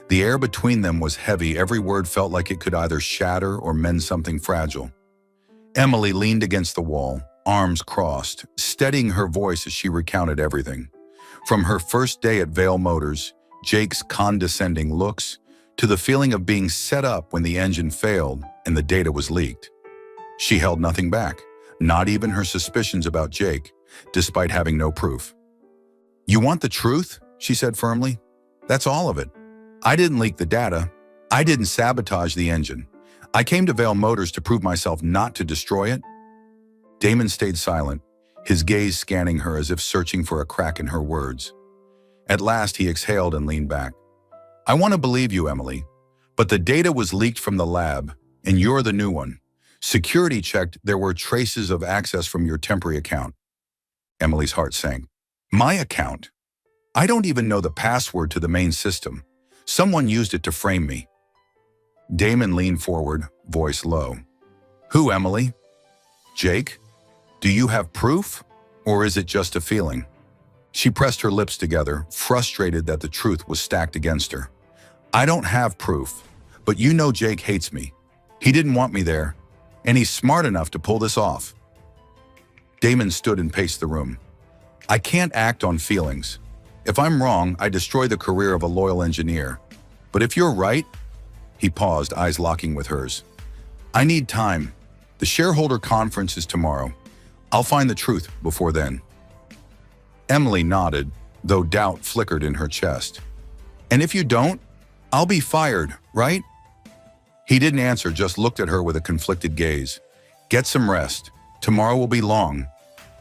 The air between them was heavy, every word felt like it could either shatter or mend something fragile. Emily leaned against the wall, arms crossed, steadying her voice as she recounted everything. From her first day at Vail Motors, Jake's condescending looks, to the feeling of being set up when the engine failed and the data was leaked. She held nothing back, not even her suspicions about Jake, despite having no proof. "You want the truth?" she said firmly. "That's all of it. I didn't leak the data. I didn't sabotage the engine. I came to Vail Motors to prove myself, not to destroy it." Damon stayed silent, his gaze scanning her as if searching for a crack in her words. At last, he exhaled and leaned back. "I want to believe you, Emily, but the data was leaked from the lab, and you're the new one. Security checked, there were traces of access from your temporary account." Emily's heart sank. "My account? I don't even know the password to the main system. Someone used it to frame me." Damon leaned forward, voice low. "Who, Emily? Jake? Do you have proof, or is it just a feeling?" She pressed her lips together, frustrated that the truth was stacked against her. "I don't have proof, but you know Jake hates me. He didn't want me there, and he's smart enough to pull this off." Damon stood and paced the room. I can't act on feelings. If I'm wrong, I destroy the career of a loyal engineer. But if you're right, he paused, eyes locking with hers. I need time. The shareholder conference is tomorrow. I'll find the truth before then. Emily nodded, though doubt flickered in her chest. And if you don't, I'll be fired, right? He didn't answer, just looked at her with a conflicted gaze. Get some rest. Tomorrow will be long.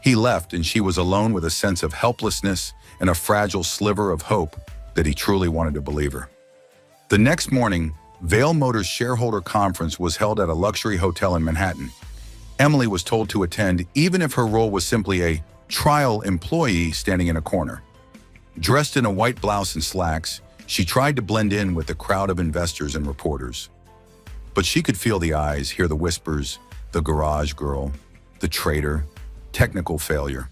He left, and she was alone with a sense of helplessness and a fragile sliver of hope that he truly wanted to believe her. The next morning, Vail Motors' shareholder conference was held at a luxury hotel in Manhattan. Emily was told to attend even if her role was simply a trial employee standing in a corner. Dressed in a white blouse and slacks, she tried to blend in with the crowd of investors and reporters. But she could feel the eyes, hear the whispers, the garage girl, the traitor, technical failure.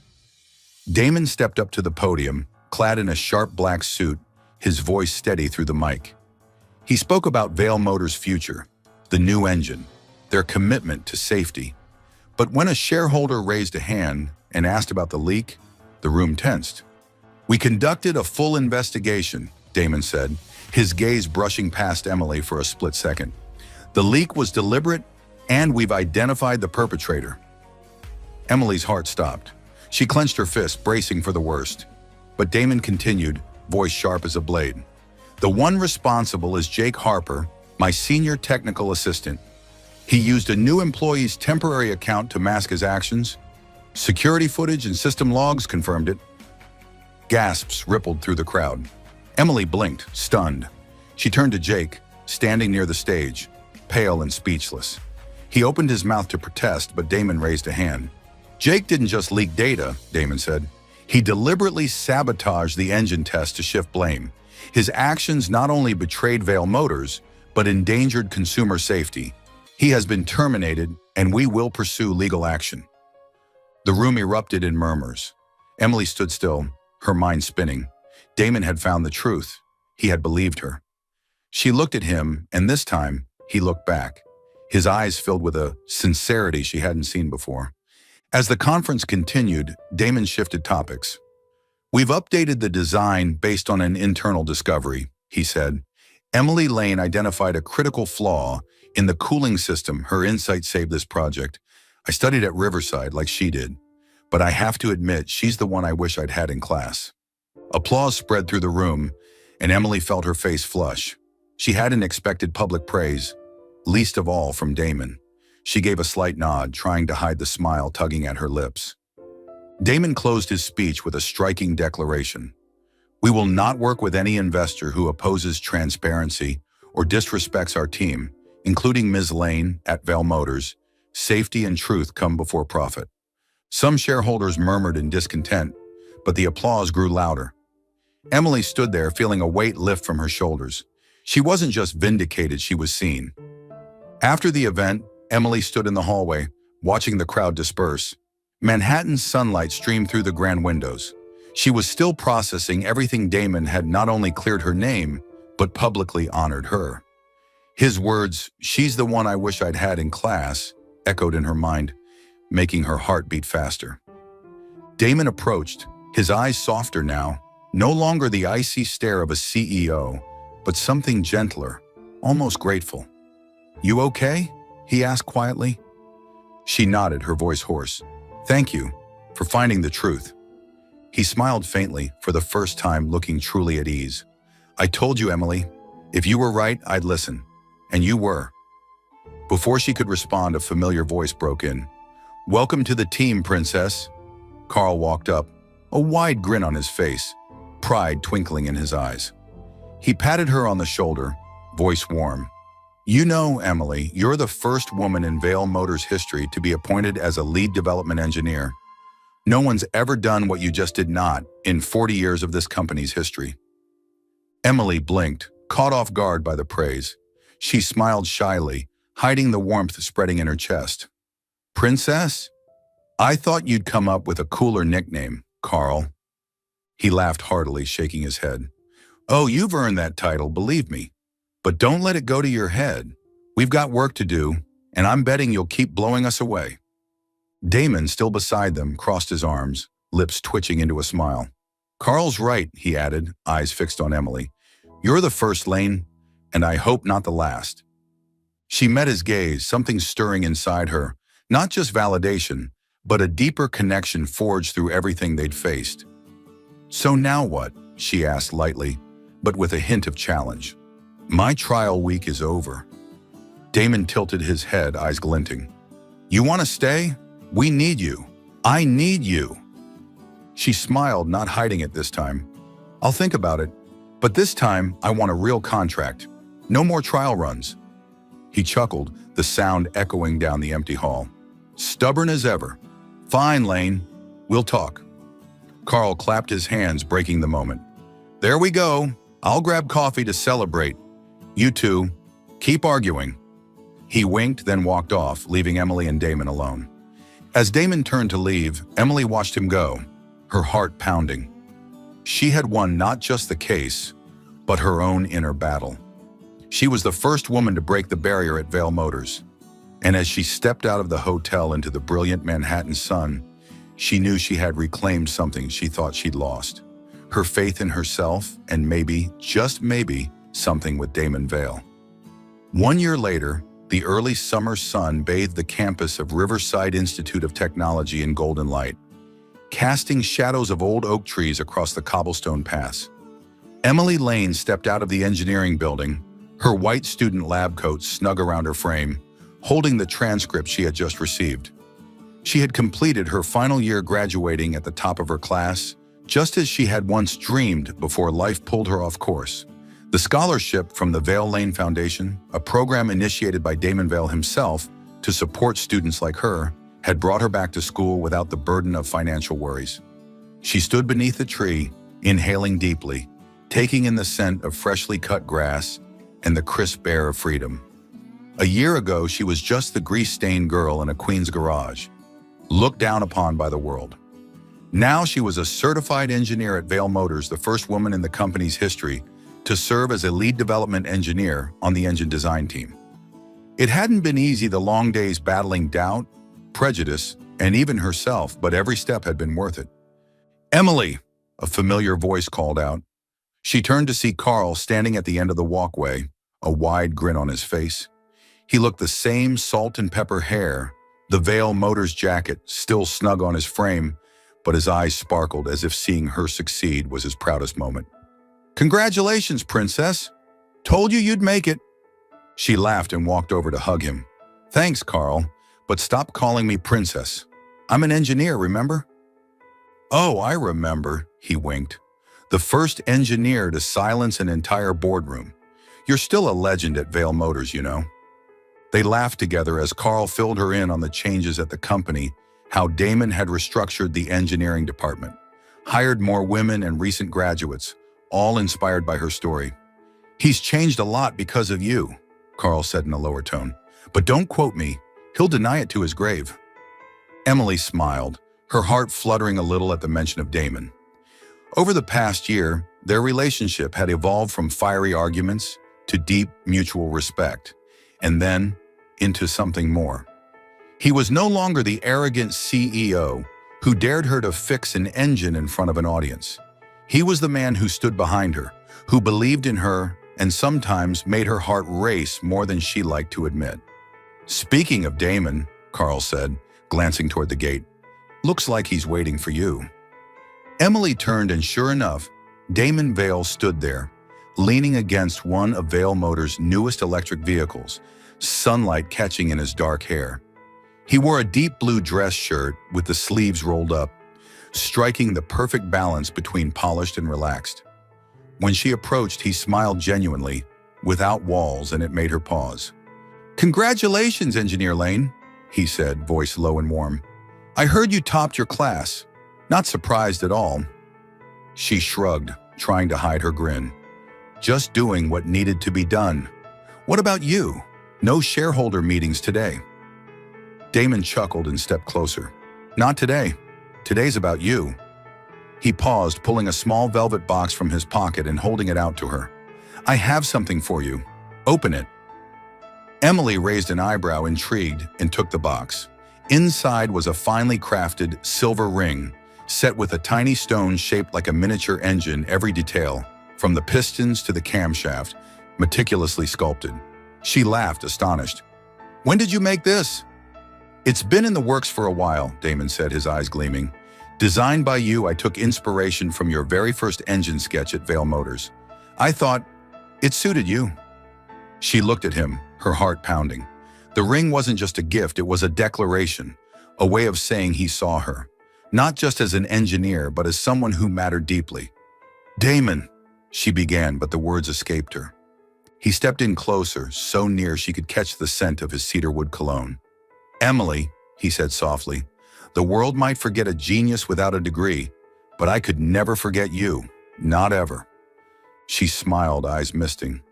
Damon stepped up to the podium, clad in a sharp black suit, his voice steady through the mic. He spoke about Vail Motors' future, the new engine, their commitment to safety. But when a shareholder raised a hand and asked about the leak, the room tensed. We conducted a full investigation, Damon said, his gaze brushing past Emily for a split second. The leak was deliberate, and we've identified the perpetrator. Emily's heart stopped. She clenched her fist, bracing for the worst. But Damon continued, voice sharp as a blade. The one responsible is Jake Harper, my senior technical assistant. He used a new employee's temporary account to mask his actions. Security footage and system logs confirmed it. Gasps rippled through the crowd. Emily blinked, stunned. She turned to Jake, standing near the stage, pale and speechless. He opened his mouth to protest, but Damon raised a hand. Jake didn't just leak data, Damon said. He deliberately sabotaged the engine test to shift blame. His actions not only betrayed Vail Motors, but endangered consumer safety. He has been terminated, and we will pursue legal action. The room erupted in murmurs. Emily stood still, her mind spinning. Damon had found the truth. He had believed her. She looked at him, and this time, he looked back. His eyes filled with a sincerity she hadn't seen before. As the conference continued, Damon shifted topics. We've updated the design based on an internal discovery, he said. Emily Lane identified a critical flaw in the cooling system. Her insight saved this project. I studied at Riverside like she did, but I have to admit she's the one I wish I'd had in class. Applause spread through the room, and Emily felt her face flush. She hadn't expected public praise, least of all from Damon. She gave a slight nod, trying to hide the smile tugging at her lips. Damon closed his speech with a striking declaration. We will not work with any investor who opposes transparency or disrespects our team, including Ms. Lane at Vail Motors. Safety and truth come before profit. Some shareholders murmured in discontent, but the applause grew louder. Emily stood there, feeling a weight lift from her shoulders. She wasn't just vindicated, she was seen. After the event, Emily stood in the hallway, watching the crowd disperse. Manhattan's sunlight streamed through the grand windows. She was still processing everything. Damon had not only cleared her name, but publicly honored her. His words, "She's the one I wish I'd had in class," echoed in her mind, making her heart beat faster. Damon approached, his eyes softer now, no longer the icy stare of a CEO, but something gentler, almost grateful. You okay? He asked quietly. She nodded, her voice hoarse. Thank you for finding the truth. He smiled faintly, for the first time looking truly at ease. I told you, Emily, if you were right, I'd listen. And you were. Before she could respond, a familiar voice broke in. Welcome to the team, Princess. Carl walked up, a wide grin on his face, pride twinkling in his eyes. He patted her on the shoulder, voice warm. You know, Emily, you're the first woman in Vail Motors history to be appointed as a lead development engineer. No one's ever done what you just did not in 40 years of this company's history. Emily blinked, caught off guard by the praise. She smiled shyly, hiding the warmth spreading in her chest. Princess? I thought you'd come up with a cooler nickname, Carl. He laughed heartily, shaking his head. Oh, you've earned that title, believe me. But don't let it go to your head. We've got work to do, and I'm betting you'll keep blowing us away. Damon, still beside them, crossed his arms, lips twitching into a smile. Carl's right, he added, eyes fixed on Emily. You're the first, Lane, and I hope not the last. She met his gaze, something stirring inside her, not just validation, but a deeper connection forged through everything they'd faced. So now what? She asked lightly, but with a hint of challenge. My trial week is over. Damon tilted his head, eyes glinting. You want to stay? We need you. I need you. She smiled, not hiding it this time. I'll think about it, but this time I want a real contract. No more trial runs. He chuckled, the sound echoing down the empty hall. Stubborn as ever. Fine, Lane. We'll talk. Carl clapped his hands, breaking the moment. There we go. I'll grab coffee to celebrate. You two, keep arguing. He winked, then walked off, leaving Emily and Damon alone. As Damon turned to leave, Emily watched him go, her heart pounding. She had won not just the case, but her own inner battle. She was the first woman to break the barrier at Vail Motors. And as she stepped out of the hotel into the brilliant Manhattan sun, she knew she had reclaimed something she thought she'd lost. Her faith in herself and maybe, just maybe, something with Damon Vail. 1 year later, the early summer sun bathed the campus of Riverside Institute of Technology in golden light, casting shadows of old oak trees across the cobblestone paths. Emily Lane stepped out of the engineering building, her white student lab coat snug around her frame, holding the transcript she had just received. She had completed her final year, graduating at the top of her class, just as she had once dreamed before life pulled her off course. The scholarship from the Vail Lane Foundation, a program initiated by Damon Vail himself to support students like her, had brought her back to school without the burden of financial worries. She stood beneath the tree, inhaling deeply, taking in the scent of freshly cut grass and the crisp air of freedom. A year ago, she was just the grease-stained girl in a Queens garage, looked down upon by the world. Now she was a certified engineer at Vail Motors, the first woman in the company's history to serve as a lead development engineer on the engine design team. It hadn't been easy, the long days battling doubt, prejudice, and even herself, but every step had been worth it. Emily, a familiar voice called out. She turned to see Carl standing at the end of the walkway, a wide grin on his face. He looked the same salt and pepper hair, the Vail Motors jacket still snug on his frame, but his eyes sparkled as if seeing her succeed was his proudest moment. Congratulations, princess. Told you you'd make it. She laughed and walked over to hug him. Thanks, Carl, but stop calling me princess. I'm an engineer, remember? Oh, I remember, he winked. The first engineer to silence an entire boardroom. You're still a legend at Vail Motors, you know. They laughed together as Carl filled her in on the changes at the company, how Damon had restructured the engineering department, hired more women and recent graduates, all inspired by her story. He's changed a lot because of you, Carl said in a lower tone. But don't quote me. He'll deny it to his grave. Emily smiled, her heart fluttering a little at the mention of Damon. Over the past year, their relationship had evolved from fiery arguments to deep mutual respect, and then into something more. He was no longer the arrogant CEO who dared her to fix an engine in front of an audience. He was the man who stood behind her, who believed in her and sometimes made her heart race more than she liked to admit. Speaking of Damon, Carl said, glancing toward the gate, looks like he's waiting for you. Emily turned and sure enough, Damon Vail stood there, leaning against one of Vail Motors' newest electric vehicles, sunlight catching in his dark hair. He wore a deep blue dress shirt with the sleeves rolled up, striking the perfect balance between polished and relaxed. When she approached, he smiled genuinely, without walls, and it made her pause. Congratulations, Engineer Lane, he said, voice low and warm. I heard you topped your class. Not surprised at all. She shrugged, trying to hide her grin. Just doing what needed to be done. What about you? No shareholder meetings today. Damon chuckled and stepped closer. Not today. Today's about you. He paused, pulling a small velvet box from his pocket and holding it out to her. I have something for you. Open it. Emily raised an eyebrow, intrigued, and took the box. Inside was a finely crafted silver ring, set with a tiny stone shaped like a miniature engine, every detail, from the pistons to the camshaft, meticulously sculpted. She laughed, astonished. "When did you make this?" "It's been in the works for a while," Damon said, his eyes gleaming. "Designed by you, I took inspiration from your very first engine sketch at Vale Motors. I thought it suited you." She looked at him, her heart pounding. The ring wasn't just a gift, it was a declaration, a way of saying he saw her, not just as an engineer, but as someone who mattered deeply. "Damon," she began, but the words escaped her. He stepped in closer, so near she could catch the scent of his cedarwood cologne. "Emily," he said softly, "the world might forget a genius without a degree, but I could never forget you, not ever." She smiled, eyes misting.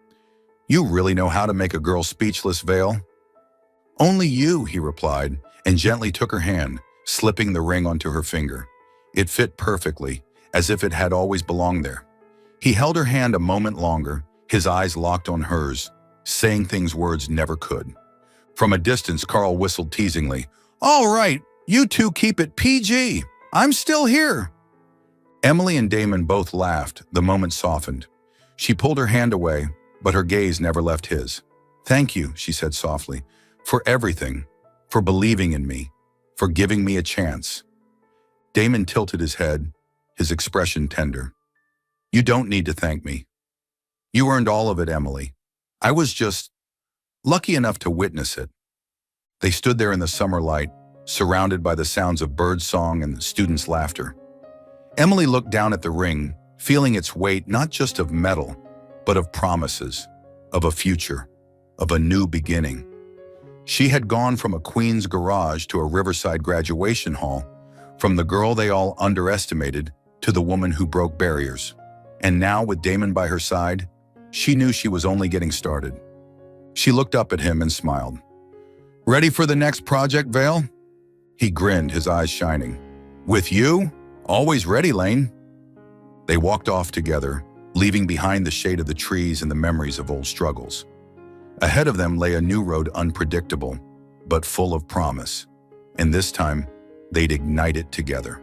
"You really know how to make a girl speechless, Vale." "Only you," he replied, and gently took her hand, slipping the ring onto her finger. It fit perfectly, as if it had always belonged there. He held her hand a moment longer, his eyes locked on hers, saying things words never could. From a distance, Carl whistled teasingly. "All right, you two keep it PG. I'm still here." Emily and Damon both laughed. The moment softened. She pulled her hand away, but her gaze never left his. "Thank you," she said softly, "for everything, for believing in me, for giving me a chance." Damon tilted his head, his expression tender. "You don't need to thank me. You earned all of it, Emily. I was just lucky enough to witness it." They stood there in the summer light, surrounded by the sounds of birdsong and students' laughter. Emily looked down at the ring, feeling its weight not just of metal, but of promises, of a future, of a new beginning. She had gone from a queen's garage to a riverside graduation hall, from the girl they all underestimated to the woman who broke barriers. And now, with Damon by her side, she knew she was only getting started. She looked up at him and smiled. "Ready for the next project, Vale?" He grinned, his eyes shining. "With you? Always ready, Lane." They walked off together, leaving behind the shade of the trees and the memories of old struggles. Ahead of them lay a new road, unpredictable, but full of promise. And this time, they'd ignite it together.